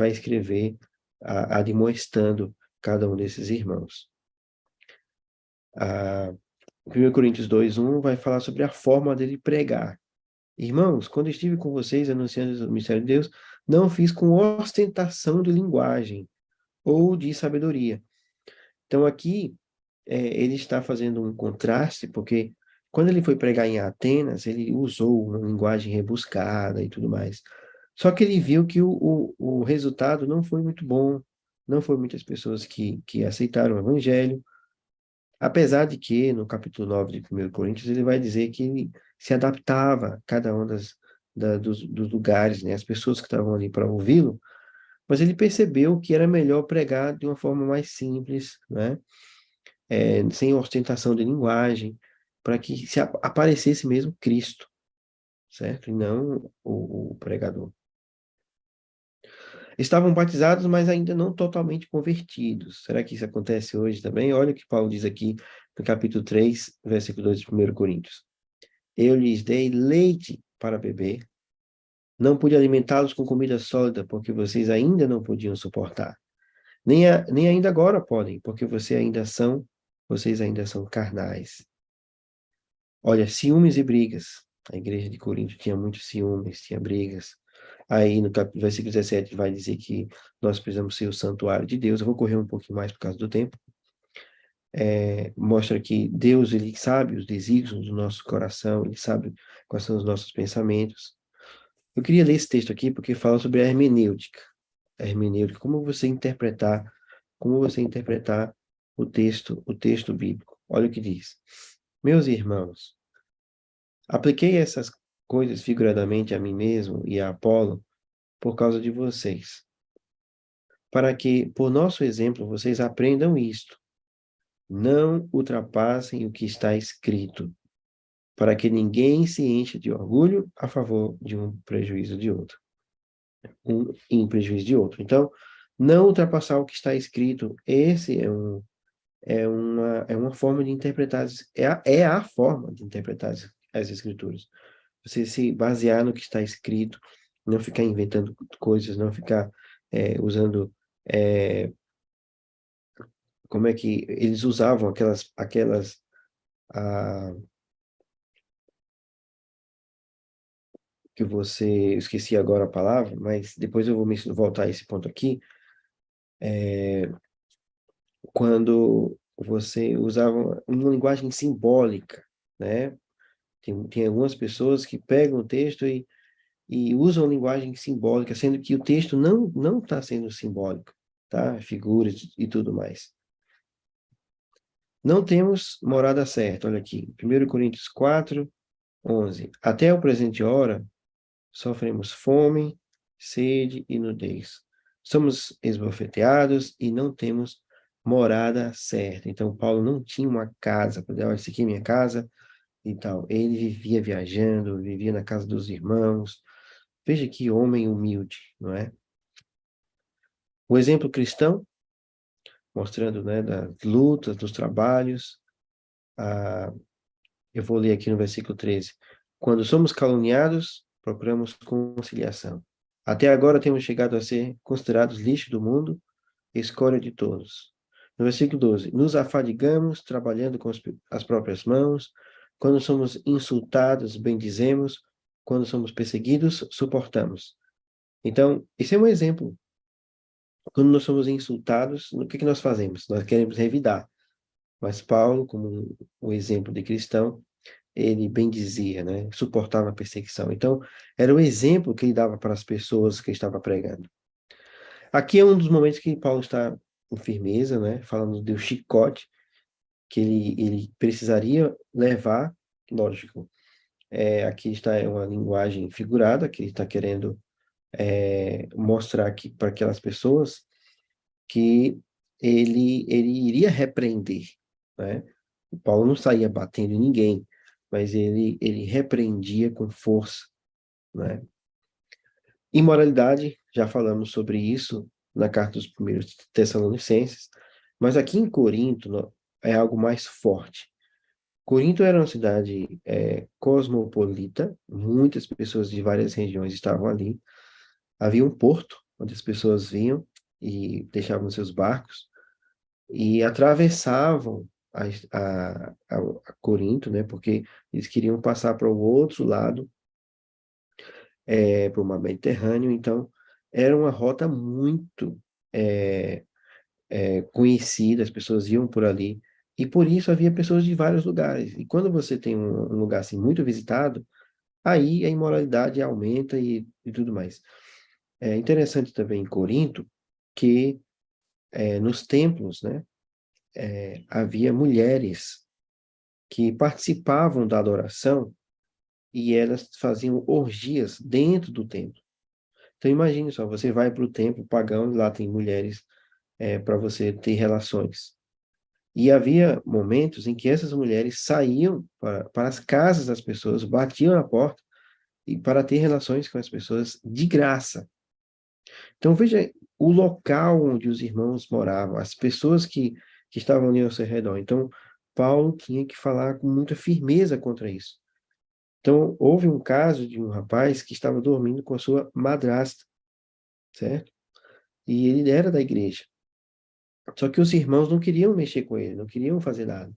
escrever admoestando cada um desses irmãos. 1 Coríntios 2:1 vai falar sobre a forma dele pregar. Irmãos, quando estive com vocês anunciando o mistério de Deus, não fiz com ostentação de linguagem ou de sabedoria. Então aqui ele está fazendo um contraste, porque quando ele foi pregar em Atenas, ele usou uma linguagem rebuscada e tudo mais. Só que ele viu que o resultado não foi muito bom, não foi muitas pessoas que aceitaram o evangelho, apesar de que, no capítulo 9 de 1 Coríntios, ele vai dizer que ele se adaptava a cada um dos lugares, né, as pessoas que estavam ali para ouvi-lo, mas ele percebeu que era melhor pregar de uma forma mais simples, né, sem ostentação de linguagem, para que se aparecesse mesmo Cristo, certo? E não o pregador. Estavam batizados, mas ainda não totalmente convertidos. Será que isso acontece hoje também? Olha o que Paulo diz aqui no capítulo 3, versículo 2 de 1 Coríntios. Eu lhes dei leite para beber, não pude alimentá-los com comida sólida, porque vocês ainda não podiam suportar. Nem ainda agora podem, porque vocês ainda são carnais. Olha, ciúmes e brigas. A igreja de Corinto tinha muitos ciúmes, tinha brigas. Aí no versículo 17 vai dizer que nós precisamos ser o santuário de Deus. Eu vou correr um pouquinho mais por causa do tempo. Mostra que Deus, ele sabe os desígnios do nosso coração, ele sabe quais são os nossos pensamentos. Eu queria ler esse texto aqui porque fala sobre a hermenêutica. A hermenêutica, como você interpretar o texto bíblico. Olha o que diz. Meus irmãos, apliquei essas coisas figuradamente a mim mesmo e a Apolo por causa de vocês, para que, por nosso exemplo, vocês aprendam isto. Não ultrapassem o que está escrito, para que ninguém se encha de orgulho a favor de um prejuízo de outro. Em prejuízo de outro. Então, não ultrapassar o que está escrito, esse é uma forma de interpretar, é a forma de interpretar as escrituras. Você se basear no que está escrito, não ficar inventando coisas, não ficar usando como é que eles usavam aquelas a que você, eu esqueci agora a palavra, mas depois eu vou voltar a esse ponto aqui, quando você usava uma linguagem simbólica, né? Tem algumas pessoas que pegam o texto e usam linguagem simbólica, sendo que o texto não está sendo simbólico, tá? Figuras e tudo mais. Não temos morada certa, olha aqui, 1 Coríntios 4, 11. Até o presente hora, sofremos fome, sede e nudez. Somos esbofeteados e não temos morada certa. Então, Paulo não tinha uma casa, para dizer, olha, isso aqui é minha casa e tal. Ele vivia viajando, vivia na casa dos irmãos. Veja que homem humilde, não é? O exemplo cristão, mostrando, né, das lutas, dos trabalhos. Ah, eu vou ler aqui no versículo 13. Quando somos caluniados, procuramos conciliação. Até agora temos chegado a ser considerados lixo do mundo, escória de todos. No versículo 12, nos afadigamos trabalhando com as próprias mãos. Quando somos insultados, bendizemos. Quando somos perseguidos, suportamos. Então, esse é um exemplo. Quando nós somos insultados, o que que nós fazemos? Nós queremos revidar. Mas Paulo, como um exemplo de cristão, ele bendizia, né? Suportava a perseguição. Então, era o exemplo que ele dava para as pessoas que ele estava pregando. Aqui é um dos momentos que Paulo está com firmeza, né? Falando do chicote, que ele precisaria levar, lógico. Aqui está uma linguagem figurada, que ele está querendo mostrar aqui para aquelas pessoas que ele iria repreender, né? O Paulo não saía batendo em ninguém, mas ele repreendia com força, né? Imoralidade, já falamos sobre isso na carta dos primeiros Tessalonicenses, mas aqui em Corinto é algo mais forte. Corinto era uma cidade cosmopolita, muitas pessoas de várias regiões estavam ali. Havia um porto onde as pessoas vinham e deixavam seus barcos e atravessavam a Corinto, né? Porque eles queriam passar para o outro lado, para o mar Mediterrâneo. Então, era uma rota muito é, conhecida, as pessoas iam por ali. E por isso havia pessoas de vários lugares. E quando você tem um lugar assim muito visitado, aí a imoralidade aumenta e tudo mais. É interessante também em Corinto que nos templos, né, havia mulheres que participavam da adoração e elas faziam orgias dentro do templo. Então imagine só, você vai para o templo pagão, lá tem mulheres para você ter relações. E havia momentos em que essas mulheres saíam para as casas das pessoas, batiam na porta e para ter relações com as pessoas de graça. Então veja o local onde os irmãos moravam, as pessoas que estavam ali ao seu redor. Então Paulo tinha que falar com muita firmeza contra isso. Então houve um caso de um rapaz que estava dormindo com a sua madrasta, certo? E ele era da igreja. Só que os irmãos não queriam mexer com ele, não queriam fazer nada.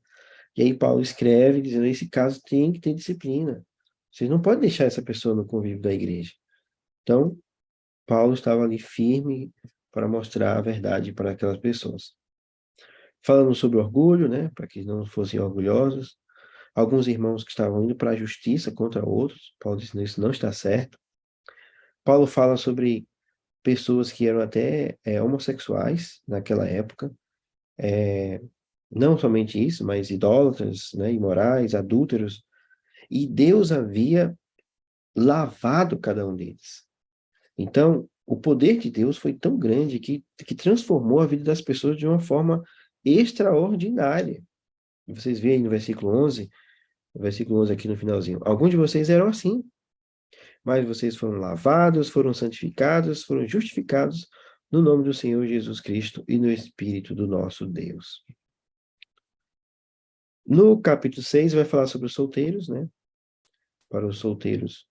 E aí Paulo escreve dizendo, esse caso tem que ter disciplina. Vocês não podem deixar essa pessoa no convívio da igreja. Então, Paulo estava ali firme para mostrar a verdade para aquelas pessoas. Falando sobre orgulho, né, para que não fossem orgulhosos. Alguns irmãos que estavam indo para a justiça contra outros. Paulo disse, isso não está certo. Paulo fala sobre pessoas que eram até homossexuais naquela época. Não somente isso, mas idólatras, né, imorais, adúlteros. E Deus havia lavado cada um deles. Então, o poder de Deus foi tão grande que transformou a vida das pessoas de uma forma extraordinária. E vocês veem no versículo 11 aqui no finalzinho. Alguns de vocês eram assim, mas vocês foram lavados, foram santificados, foram justificados no nome do Senhor Jesus Cristo e no Espírito do nosso Deus. No capítulo 6 vai falar sobre os solteiros, né? Para os solteiros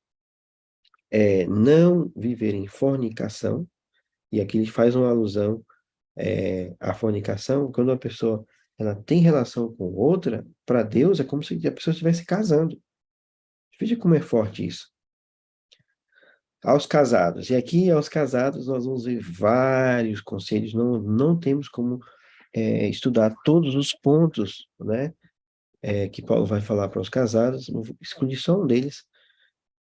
não viverem fornicação, e aqui ele faz uma alusão à fornicação, quando uma pessoa ela tem relação com outra, para Deus é como se a pessoa estivesse casando. Veja como é forte isso. Aos casados. E aqui, aos casados, nós vamos ver vários conselhos. Não temos como estudar todos os pontos, né? Que Paulo vai falar para os casados. Escolhi só um deles,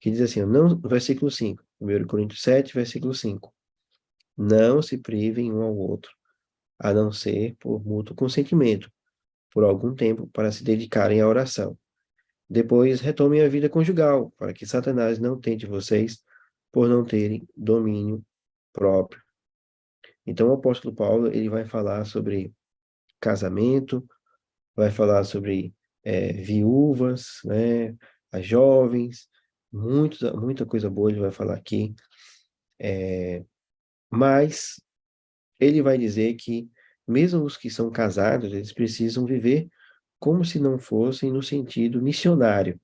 que diz assim, não, versículo 5, 1 Coríntios 7, versículo 5. Não se privem um ao outro, a não ser por mútuo consentimento, por algum tempo, para se dedicarem à oração. Depois retomem a vida conjugal, para que Satanás não tente vocês por não terem domínio próprio. Então, o apóstolo Paulo, ele vai falar sobre casamento, vai falar sobre viúvas, né, as jovens, muita coisa boa ele vai falar aqui, mas ele vai dizer que mesmo os que são casados, eles precisam viver como se não fossem no sentido missionário,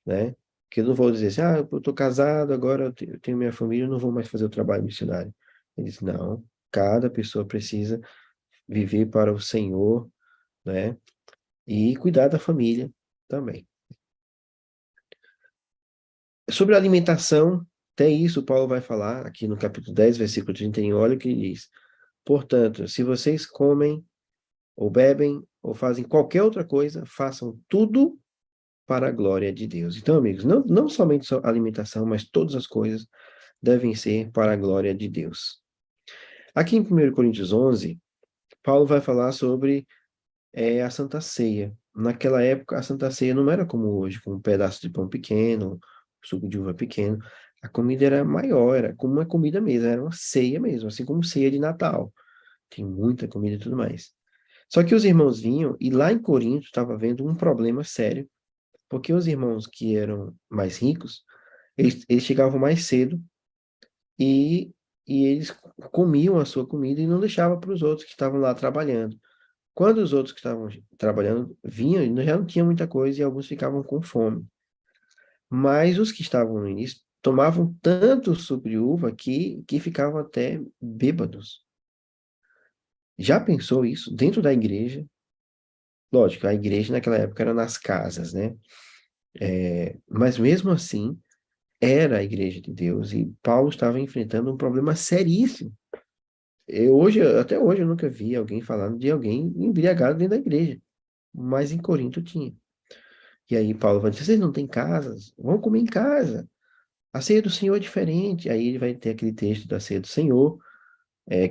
né? Que eu não vou dizer assim, eu estou casado, agora eu tenho minha família, eu não vou mais fazer o trabalho missionário. Ele diz, não, cada pessoa precisa viver para o Senhor, né? E cuidar da família também. Sobre a alimentação, até isso Paulo vai falar aqui no capítulo 10, versículo 31, olha o que ele diz. Portanto, se vocês comem, ou bebem, ou fazem qualquer outra coisa, façam tudo para a glória de Deus. Então, amigos, não somente a alimentação, mas todas as coisas devem ser para a glória de Deus. Aqui em 1 Coríntios 11, Paulo vai falar sobre a Santa Ceia. Naquela época, a Santa Ceia não era como hoje, com um pedaço de pão pequeno, suco de uva pequeno. A comida era maior, era como uma comida mesmo, era uma ceia mesmo, assim como ceia de Natal. Tem muita comida e tudo mais. Só que os irmãos vinham, e lá em Corinto estava havendo um problema sério, porque os irmãos que eram mais ricos, eles chegavam mais cedo e, e eles comiam a sua comida e não deixavam para os outros que estavam lá trabalhando. Quando os outros que estavam trabalhando vinham, já não tinha muita coisa e alguns ficavam com fome. Mas os que estavam no início tomavam tanto suco de uva que ficavam até bêbados. Já pensou isso dentro da igreja? Lógico, a igreja naquela época era nas casas, né? Mas mesmo assim, era a igreja de Deus e Paulo estava enfrentando um problema seríssimo. Até hoje, eu nunca vi alguém falando de alguém embriagado dentro da igreja, mas em Corinto tinha. E aí Paulo vai dizer, vocês não têm casas? Vão comer em casa. A ceia do Senhor é diferente. Aí ele vai ter aquele texto da ceia do Senhor,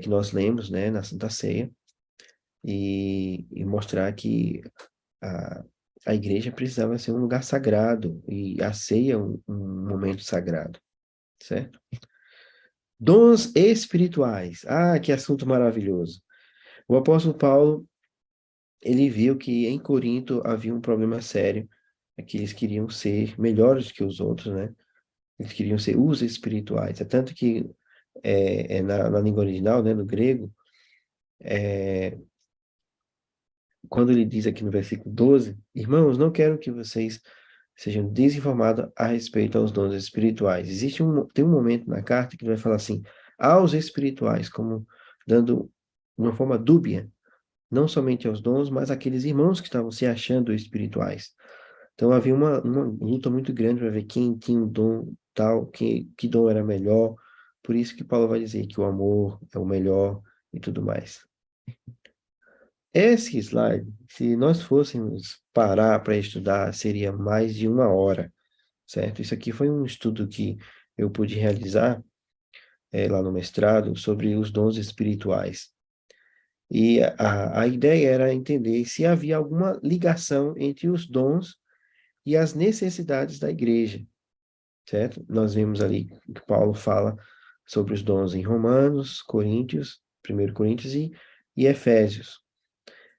que nós lemos, né, na Santa Ceia, e mostrar que a, a igreja precisava ser um lugar sagrado, e a ceia é um momento sagrado, certo? Dons espirituais. Ah, que assunto maravilhoso. O apóstolo Paulo, ele viu que em Corinto havia um problema sério, é que eles queriam ser melhores que os outros, né? Eles queriam ser os espirituais. É tanto que na língua original, né, no grego, quando ele diz aqui no versículo 12, irmãos, não quero que vocês sejam desinformados a respeito aos dons espirituais. Tem um momento na carta que ele vai falar assim, aos espirituais, como dando uma forma dúbia, não somente aos dons, mas àqueles irmãos que estavam se achando espirituais. Então havia uma luta muito grande para ver quem tinha um dom tal, que dom era melhor. Por isso que Paulo vai dizer que o amor é o melhor e tudo mais. Esse slide, se nós fôssemos parar para estudar, seria mais de uma hora, certo? Isso aqui foi um estudo que eu pude realizar lá no mestrado sobre os dons espirituais. E a ideia era entender se havia alguma ligação entre os dons e as necessidades da igreja, certo? Nós vimos ali que Paulo fala sobre os dons em Romanos, Coríntios, 1 Coríntios e Efésios.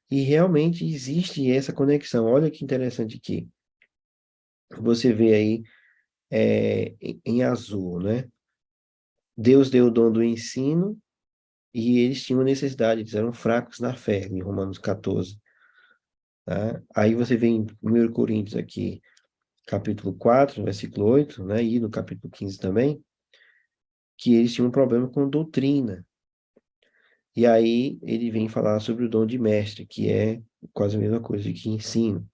E realmente existe essa conexão. Olha que interessante aqui. Você vê aí em azul, né? Deus deu o dom do ensino e eles tinham necessidade, eles eram fracos na fé, em Romanos 14. Tá? Aí você vê em 1 Coríntios aqui, capítulo 4, versículo 8, né? E no capítulo 15 também, que eles tinham um problema com doutrina. E aí ele vem falar sobre o dom de mestre, que é quase a mesma coisa que ensino.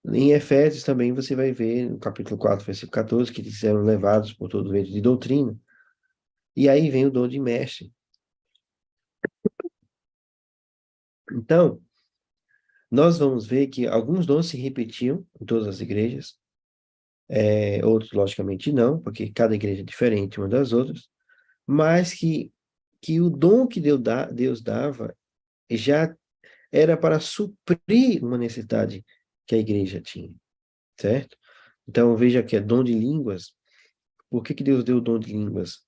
Em Efésios também você vai ver, no capítulo 4, versículo 14, que eles eram levados por todo vento de doutrina. E aí vem o dom de mestre. Então, nós vamos ver que alguns dons se repetiam em todas as igrejas, outros, logicamente, não, porque cada igreja é diferente uma das outras, mas que o dom que Deus dava já era para suprir uma necessidade que a igreja tinha, certo? Então, veja que é dom de línguas. Por que Deus deu o dom de línguas?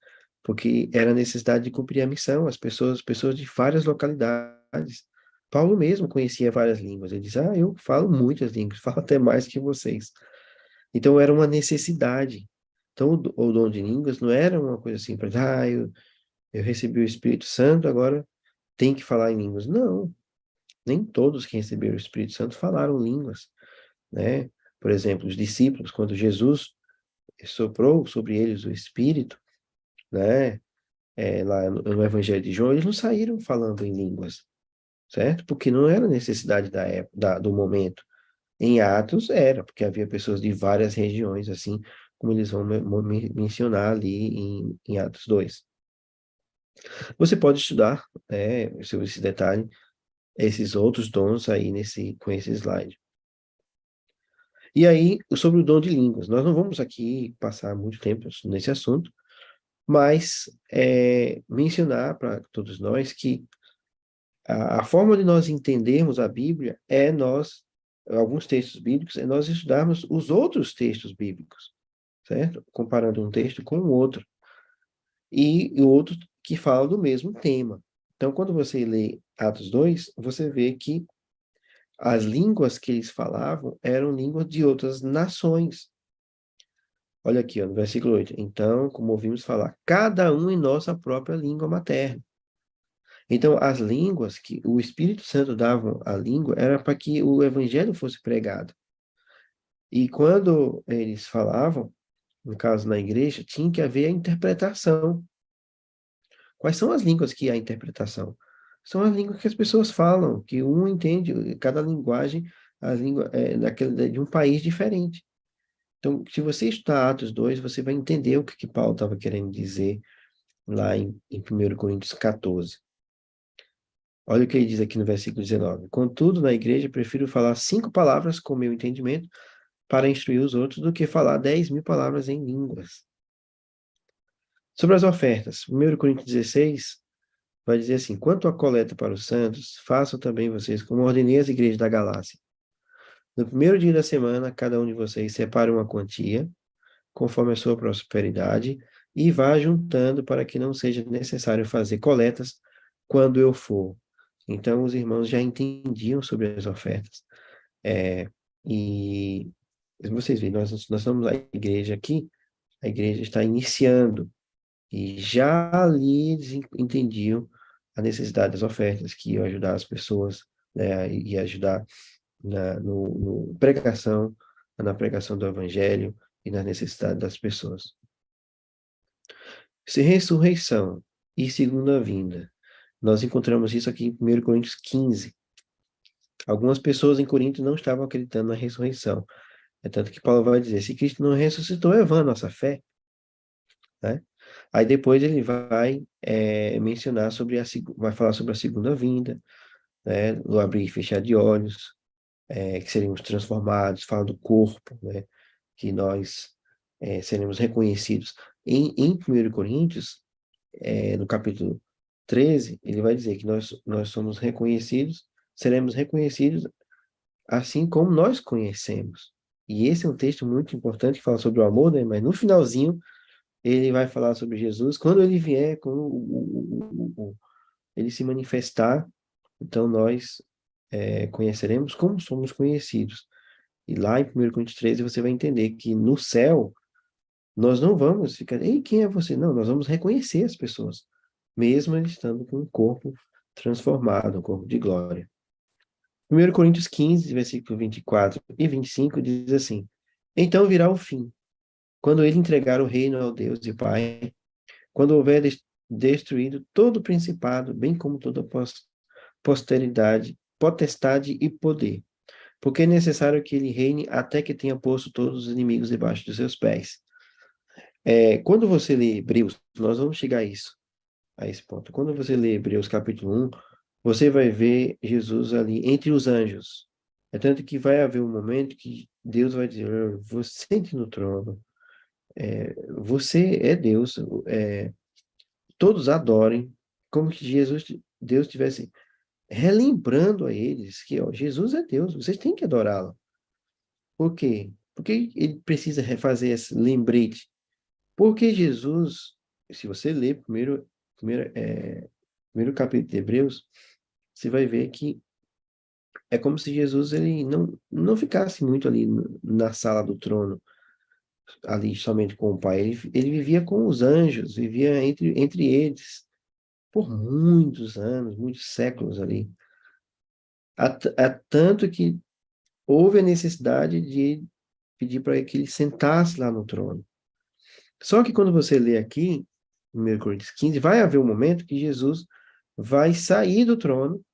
Porque era a necessidade de cumprir a missão, pessoas de várias localidades. Paulo mesmo conhecia várias línguas. Ele diz: eu falo muitas línguas, falo até mais que vocês. Então, era uma necessidade. Então, o dom de línguas não era uma coisa simples. Eu recebi o Espírito Santo, agora tem que falar em línguas. Não, nem todos que receberam o Espírito Santo falaram línguas, né? Por exemplo, os discípulos, quando Jesus soprou sobre eles o Espírito, né? Lá no Evangelho de João, eles não saíram falando em línguas, certo? Porque não era necessidade da época, do momento. Em Atos era, porque havia pessoas de várias regiões, assim como eles vão mencionar ali em Atos 2. Você pode estudar, sobre esse detalhe, esses outros dons aí com esse slide. E aí, sobre o dom de línguas, nós não vamos aqui passar muito tempo nesse assunto, mas mencionar para todos nós que a forma de nós entendermos a Bíblia alguns textos bíblicos, é nós estudarmos os outros textos bíblicos, certo? Comparando um texto com o outro. E o outro que fala do mesmo tema. Então, quando você lê Atos 2, você vê que as línguas que eles falavam eram línguas de outras nações. Olha aqui, ó, no versículo 8. Então, como ouvimos falar, cada um em nossa própria língua materna. Então, as línguas que o Espírito Santo dava à língua era para que o evangelho fosse pregado. E quando eles falavam, no caso na igreja, tinha que haver a interpretação. Quais são as línguas que há interpretação? São as línguas que as pessoas falam, que um entende, cada linguagem, a língua é de um país diferente. Então, se você estudar Atos 2, você vai entender o que Paulo estava querendo dizer lá em 1 Coríntios 14. Olha o que ele diz aqui no versículo 19. Contudo, na igreja, prefiro falar 5 palavras com meu entendimento para instruir os outros do que falar 10.000 palavras em línguas. Sobre as ofertas, 1 Coríntios 16 vai dizer assim: quanto à coleta para os santos, façam também vocês como ordenei as igrejas da Galácia. No primeiro dia da semana, cada um de vocês separe uma quantia, conforme a sua prosperidade, e vá juntando para que não seja necessário fazer coletas quando eu for. Então, os irmãos já entendiam sobre as ofertas. E vocês veem, nós estamos na igreja aqui, a igreja está iniciando, e já ali eles entendiam a necessidade das ofertas, que iam ajudar as pessoas, né, e ajudar na pregação do evangelho e na necessidade das pessoas. Se ressurreição e segunda vinda, nós encontramos isso aqui em 1 Coríntios 15. Algumas pessoas em Corinto não estavam acreditando na ressurreição. É tanto que Paulo vai dizer: se Cristo não ressuscitou, é vã a nossa fé. Né? Aí depois ele vai mencionar vai falar sobre a segunda vinda, né? Do abrir e fechar de olhos, que seríamos transformados, fala do corpo, né? Que nós seremos reconhecidos. Em 1 Coríntios, no capítulo 13, ele vai dizer que nós somos reconhecidos, seremos reconhecidos assim como nós conhecemos. E esse é um texto muito importante que fala sobre o amor, né? Mas no finalzinho ele vai falar sobre Jesus quando ele vier, quando ele se manifestar, então nós conheceremos como somos conhecidos. E lá em 1 Coríntios 13 você vai entender que no céu nós não vamos ficar, ei, quem é você? Não, nós vamos reconhecer as pessoas, mesmo eles estando com um corpo transformado, um corpo de glória. 1 Coríntios 15, versículo 24 e 25 diz assim: então virá o fim, quando ele entregar o reino ao Deus e Pai, quando houver destruído todo o principado, bem como toda posteridade, potestade e poder, porque é necessário que ele reine até que tenha posto todos os inimigos debaixo dos seus pés. Quando você lê Hebreus, nós vamos chegar a esse ponto. Quando você lê Hebreus capítulo 1, você vai ver Jesus ali entre os anjos. É tanto que vai haver um momento que Deus vai dizer: você sente no trono, você é Deus, todos adorem, como que Deus estivesse relembrando a eles que, ó, Jesus é Deus, vocês têm que adorá-lo. Por quê? Porque ele precisa refazer esse lembrete. Porque Jesus, se você ler primeiro capítulo de Hebreus, você vai ver que é como se Jesus ele não ficasse muito ali na sala do trono, ali somente com o Pai. Ele vivia com os anjos, vivia entre eles por muitos anos, muitos séculos ali. Tanto que houve a necessidade de pedir para que ele sentasse lá no trono. Só que quando você lê aqui, em 1 Coríntios 15, vai haver um momento que Jesus vai sair do trono,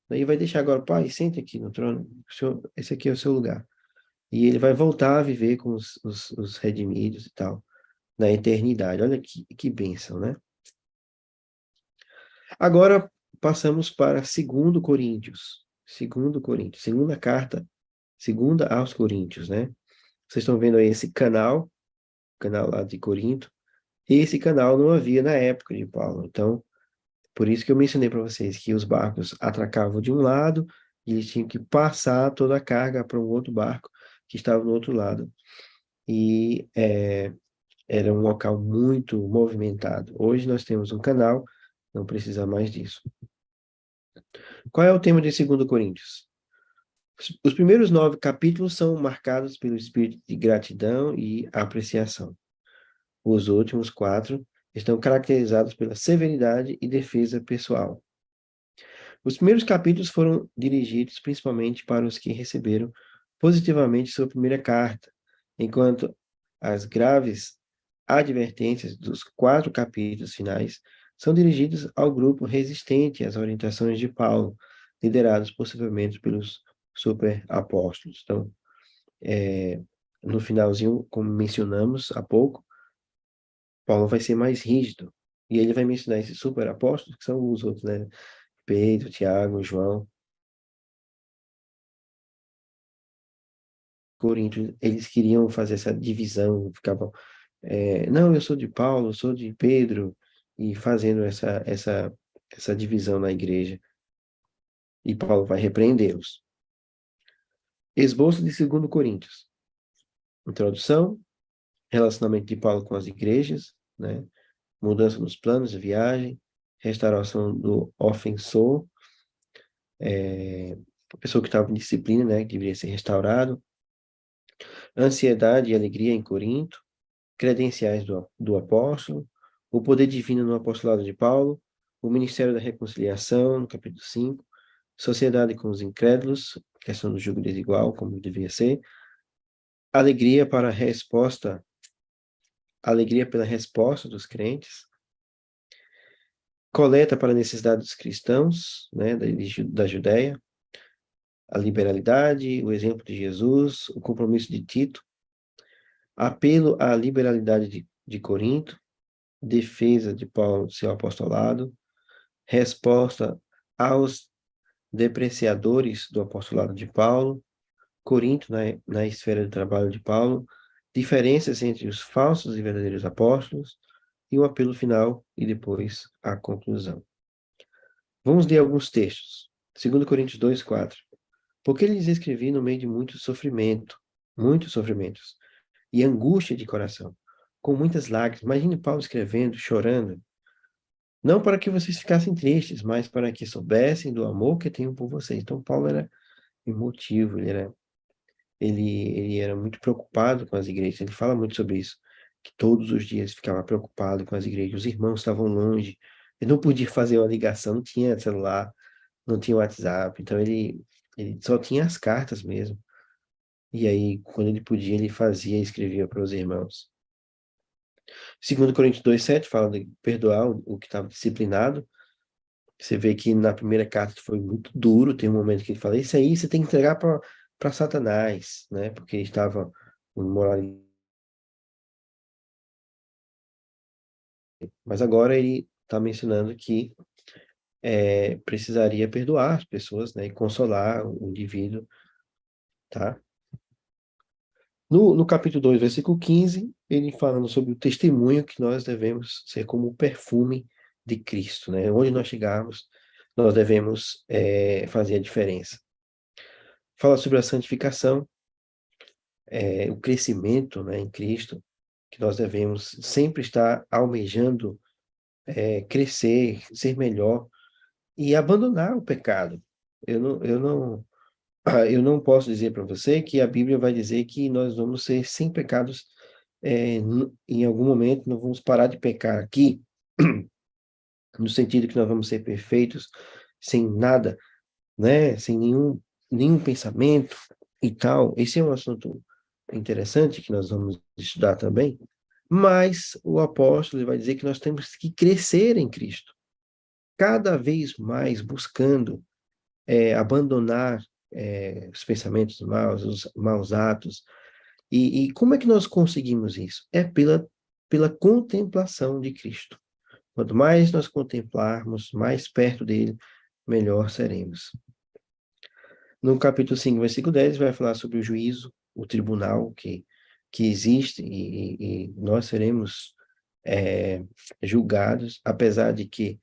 daí vai deixar agora, pai, sente aqui no trono, esse aqui é o seu lugar. E ele vai voltar a viver com os redimidos e tal, na eternidade. Olha que bênção, né? Agora passamos para 2 Coríntios. 2 Coríntios, segunda carta, segunda aos Coríntios, né? Vocês estão vendo aí esse canal lá de Corinto. Esse canal não havia na época de Paulo. Então, por isso que eu mencionei para vocês que os barcos atracavam de um lado e eles tinham que passar toda a carga para um outro barco que estava no outro lado. E era um local muito movimentado. Hoje nós temos um canal, não precisa mais disso. Qual é o tema de 2 Coríntios? Os primeiros 9 capítulos são marcados pelo espírito de gratidão e apreciação. Os últimos 4 estão caracterizados pela severidade e defesa pessoal. Os primeiros capítulos foram dirigidos principalmente para os que receberam positivamente sua primeira carta, enquanto as graves advertências dos 4 capítulos finais são dirigidas ao grupo resistente às orientações de Paulo, liderados possivelmente pelos superapóstolos. Então, no finalzinho, como mencionamos há pouco, Paulo vai ser mais rígido, e ele vai mencionar esses superapóstolos, que são os outros, né? Pedro, Tiago, João. Coríntios, eles queriam fazer essa divisão, ficavam, não, eu sou de Paulo, eu sou de Pedro, e fazendo essa divisão na igreja. E Paulo vai repreendê-los. Esboço de 2 Coríntios. Introdução, relacionamento de Paulo com as igrejas, né? Mudança nos planos de viagem, restauração do ofensor, a pessoa que estava em disciplina, né, que deveria ser restaurado, ansiedade e alegria em Corinto, credenciais do apóstolo, o poder divino no apostolado de Paulo, o ministério da reconciliação, no capítulo 5, sociedade com os incrédulos, questão do jugo desigual, como devia ser, alegria para a resposta, alegria pela resposta dos crentes, coleta para a necessidade dos cristãos, né, da Judéia, a liberalidade, o exemplo de Jesus, o compromisso de Tito, apelo à liberalidade de Corinto, defesa de Paulo, seu apostolado, resposta aos depreciadores do apostolado de Paulo, Corinto na esfera de trabalho de Paulo, diferenças entre os falsos e verdadeiros apóstolos, e o apelo final e depois a conclusão. Vamos ler alguns textos. 2 Coríntios 2:4. Porque lhes escrevi no meio de muitos sofrimentos, e angústia de coração, com muitas lágrimas. Imagine Paulo escrevendo, chorando, não para que vocês ficassem tristes, mas para que soubessem do amor que tenho por vocês. Então, Paulo era emotivo, ele era muito preocupado com as igrejas. Ele fala muito sobre isso, que todos os dias ficava preocupado com as igrejas. Os irmãos estavam longe, ele não podia fazer uma ligação, não tinha celular, não tinha WhatsApp. Então, ele só tinha as cartas mesmo. E aí, quando ele podia, ele fazia e escrevia para os irmãos. 2 Coríntios 2:7 fala de perdoar o que estava disciplinado. Você vê que na primeira carta foi muito duro, tem um momento que ele fala, isso aí você tem que entregar para Satanás, né? Porque estava moral. Mas agora ele está mencionando que precisaria perdoar as pessoas, né? E consolar o indivíduo, tá? No capítulo 2 versículo 15 ele falando sobre o testemunho que nós devemos ser como o perfume de Cristo, né? Onde nós chegarmos, nós devemos fazer a diferença. Fala sobre a santificação, o crescimento, né, em Cristo, que nós devemos sempre estar almejando crescer, ser melhor e abandonar o pecado. Eu não posso dizer para você que a Bíblia vai dizer que nós vamos ser sem pecados em algum momento, nós vamos parar de pecar aqui, no sentido que nós vamos ser perfeitos, sem nada, né? Sem nenhum pensamento e tal. Esse é um assunto interessante que nós vamos estudar também, mas o apóstolo vai dizer que nós temos que crescer em Cristo, cada vez mais buscando abandonar os pensamentos maus, os maus atos. E como é que nós conseguimos isso? É pela contemplação de Cristo. Quanto mais nós contemplarmos, mais perto dele, melhor seremos. No capítulo 5, versículo 10, vai falar sobre o juízo, o tribunal que existe e nós seremos julgados, apesar de que,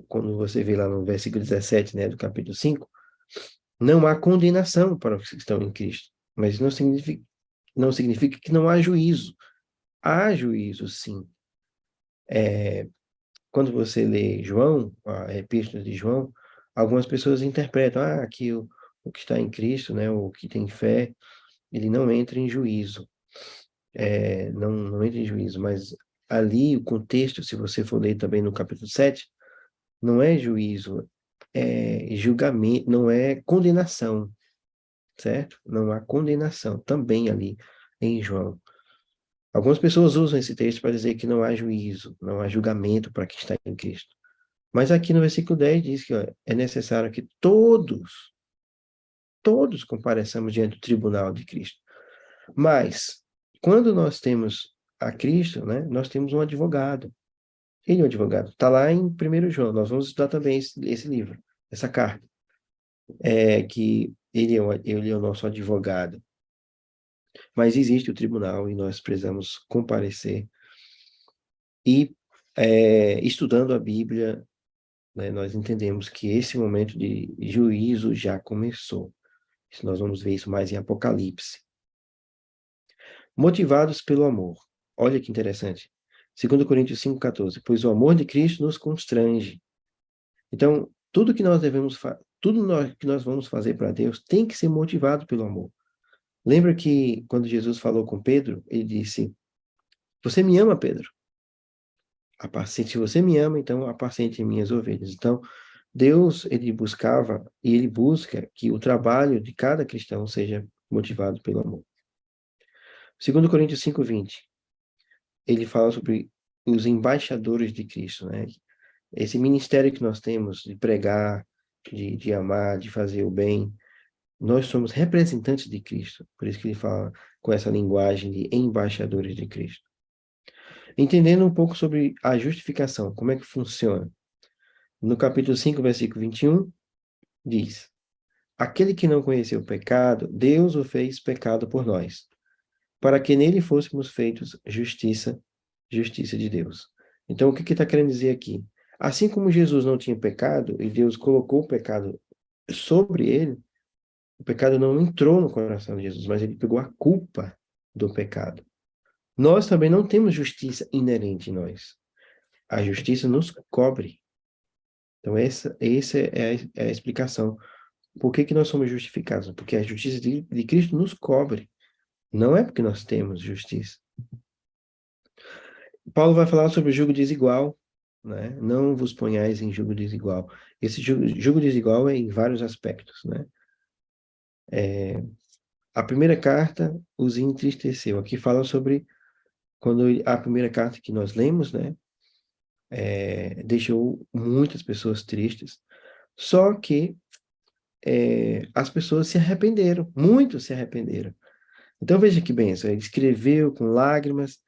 quando você vê lá no versículo 17, né, do capítulo 5, não há condenação para os que estão em Cristo, mas não significa que não há juízo. Há juízo, sim. Quando você lê João, a epístola de João, algumas pessoas interpretam, que o que está em Cristo, né, o que tem fé, ele não entra em juízo. Não entra em juízo, mas ali o contexto, se você for ler também no capítulo 7, não é juízo, é julgamento, não é condenação, certo? Não há condenação também ali em João. Algumas pessoas usam esse texto para dizer que não há juízo, não há julgamento para quem está em Cristo. Mas aqui no versículo 10 diz que é necessário que todos compareçamos diante do tribunal de Cristo. Mas, quando nós temos a Cristo, né, nós temos um advogado. Ele é um advogado. Está lá em 1 João. Nós vamos estudar também esse livro, essa carta. Que ele é o nosso advogado. Mas existe o tribunal e nós precisamos comparecer. E estudando a Bíblia, né, nós entendemos que esse momento de juízo já começou. Nós vamos ver isso mais em Apocalipse. Motivados pelo amor. Olha que interessante. 2 Coríntios 5,14. Pois o amor de Cristo nos constrange. Então, que nós vamos fazer para Deus tem que ser motivado pelo amor. Lembra que quando Jesus falou com Pedro, ele disse: Você me ama, Pedro? Se você me ama, então apacente minhas ovelhas. Então, Deus, ele buscava e ele busca que o trabalho de cada cristão seja motivado pelo amor. 2 Coríntios 5:20, ele fala sobre os embaixadores de Cristo, né? Esse ministério que nós temos de pregar, de amar, de fazer o bem, nós somos representantes de Cristo. Por isso que ele fala com essa linguagem de embaixadores de Cristo. Entendendo um pouco sobre a justificação, como é que funciona. No capítulo 5, versículo 21, diz: Aquele que não conheceu o pecado, Deus o fez pecado por nós, para que nele fôssemos feitos justiça de Deus. Então, o que está querendo dizer aqui? Assim como Jesus não tinha pecado e Deus colocou o pecado sobre ele, o pecado não entrou no coração de Jesus, mas ele pegou a culpa do pecado. Nós também não temos justiça inerente em nós. A justiça nos cobre. Então, essa é a explicação. Por que nós somos justificados? Porque a justiça de Cristo nos cobre. Não é porque nós temos justiça. Paulo vai falar sobre o jugo desigual, né? Não vos ponhais em jugo desigual. Esse jugo desigual é em vários aspectos, né? A primeira carta os entristeceu. Aqui fala sobre quando a primeira carta que nós lemos, né, deixou muitas pessoas tristes, só que as pessoas se arrependeram, muitos se arrependeram. Então veja que bênção, ele escreveu com lágrimas,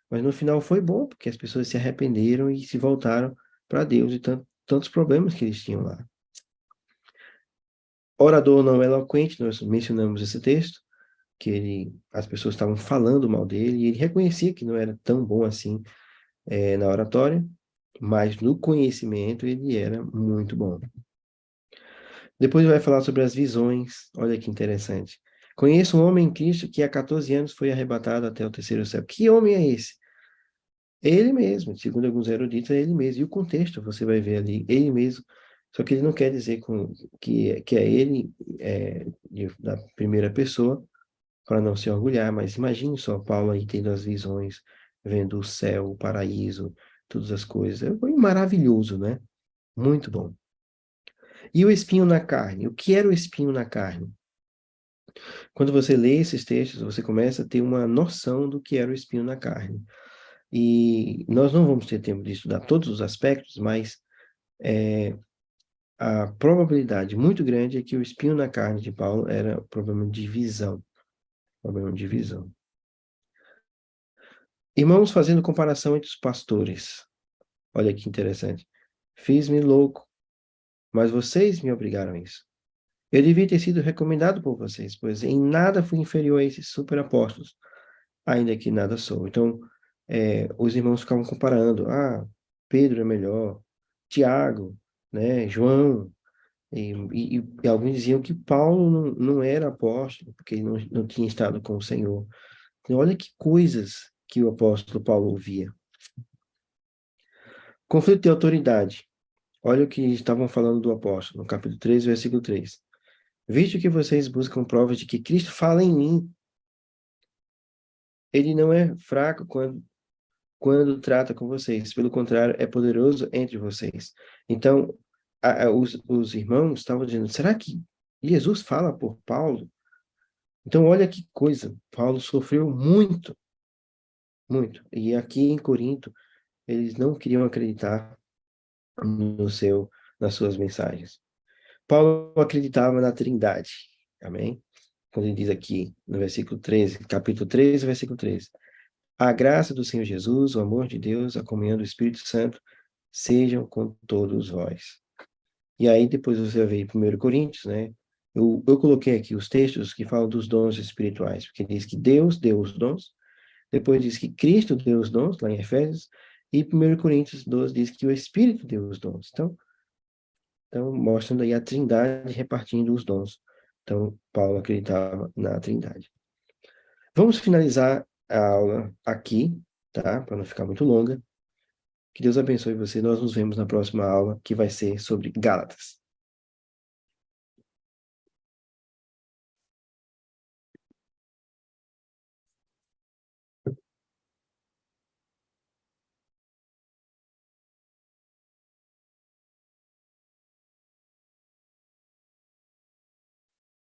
mas no final foi bom, porque as pessoas se arrependeram e se voltaram para Deus e tantos problemas que eles tinham lá. Orador não eloquente, nós mencionamos esse texto, que as pessoas estavam falando mal dele, e ele reconhecia que não era tão bom assim na oratória, mas no conhecimento ele era muito bom. Depois vai falar sobre as visões, olha que interessante. Conheço um homem em Cristo que há 14 anos foi arrebatado até o terceiro céu. Que homem é esse? Ele mesmo, segundo alguns eruditos, é ele mesmo. E o contexto, você vai ver ali, ele mesmo. Só que ele não quer dizer que é ele da primeira pessoa, para não se orgulhar, mas imagine só Paulo aí tendo as visões, vendo o céu, o paraíso, todas as coisas. Foi maravilhoso, né? Muito bom. E o espinho na carne? O que era o espinho na carne? Quando você lê esses textos, você começa a ter uma noção do que era o espinho na carne. E nós não vamos ter tempo de estudar todos os aspectos, mas a probabilidade muito grande é que o espinho na carne de Paulo era problema de visão. Problema de visão. Irmãos, fazendo comparação entre os pastores. Olha que interessante. Fiz-me louco, mas vocês me obrigaram a isso. Eu devia ter sido recomendado por vocês, pois em nada fui inferior a esses superapóstolos, ainda que nada sou. Então, os irmãos ficavam comparando. Ah, Pedro é melhor, Tiago, né, João. E alguns diziam que Paulo não era apóstolo, porque ele não tinha estado com o Senhor. Então, olha que coisas que o apóstolo Paulo ouvia. Conflito de autoridade. Olha o que estavam falando do apóstolo, no capítulo 3, versículo 3. Visto que vocês buscam provas de que Cristo fala em mim, ele não é fraco quando trata com vocês. Pelo contrário, é poderoso entre vocês. Então, os irmãos estavam dizendo, será que Jesus fala por Paulo? Então, olha que coisa. Paulo sofreu muito, muito. E aqui em Corinto, eles não queriam acreditar no nas suas mensagens. Paulo acreditava na Trindade. Amém? Quando ele diz aqui no versículo 13, capítulo 13, versículo 13. A graça do Senhor Jesus, o amor de Deus, a comunhão do Espírito Santo, sejam com todos vós. E aí depois você vai ver em 1 Coríntios, né? Eu coloquei aqui os textos que falam dos dons espirituais, porque diz que Deus deu os dons, depois diz que Cristo deu os dons, lá em Efésios, e 1 Coríntios 12 diz que o Espírito deu os dons. Então mostrando aí a Trindade repartindo os dons. Então, Paulo acreditava na Trindade. Vamos finalizar a aula aqui, tá? Para não ficar muito longa. Que Deus abençoe você. Nós nos vemos na próxima aula, que vai ser sobre Gálatas.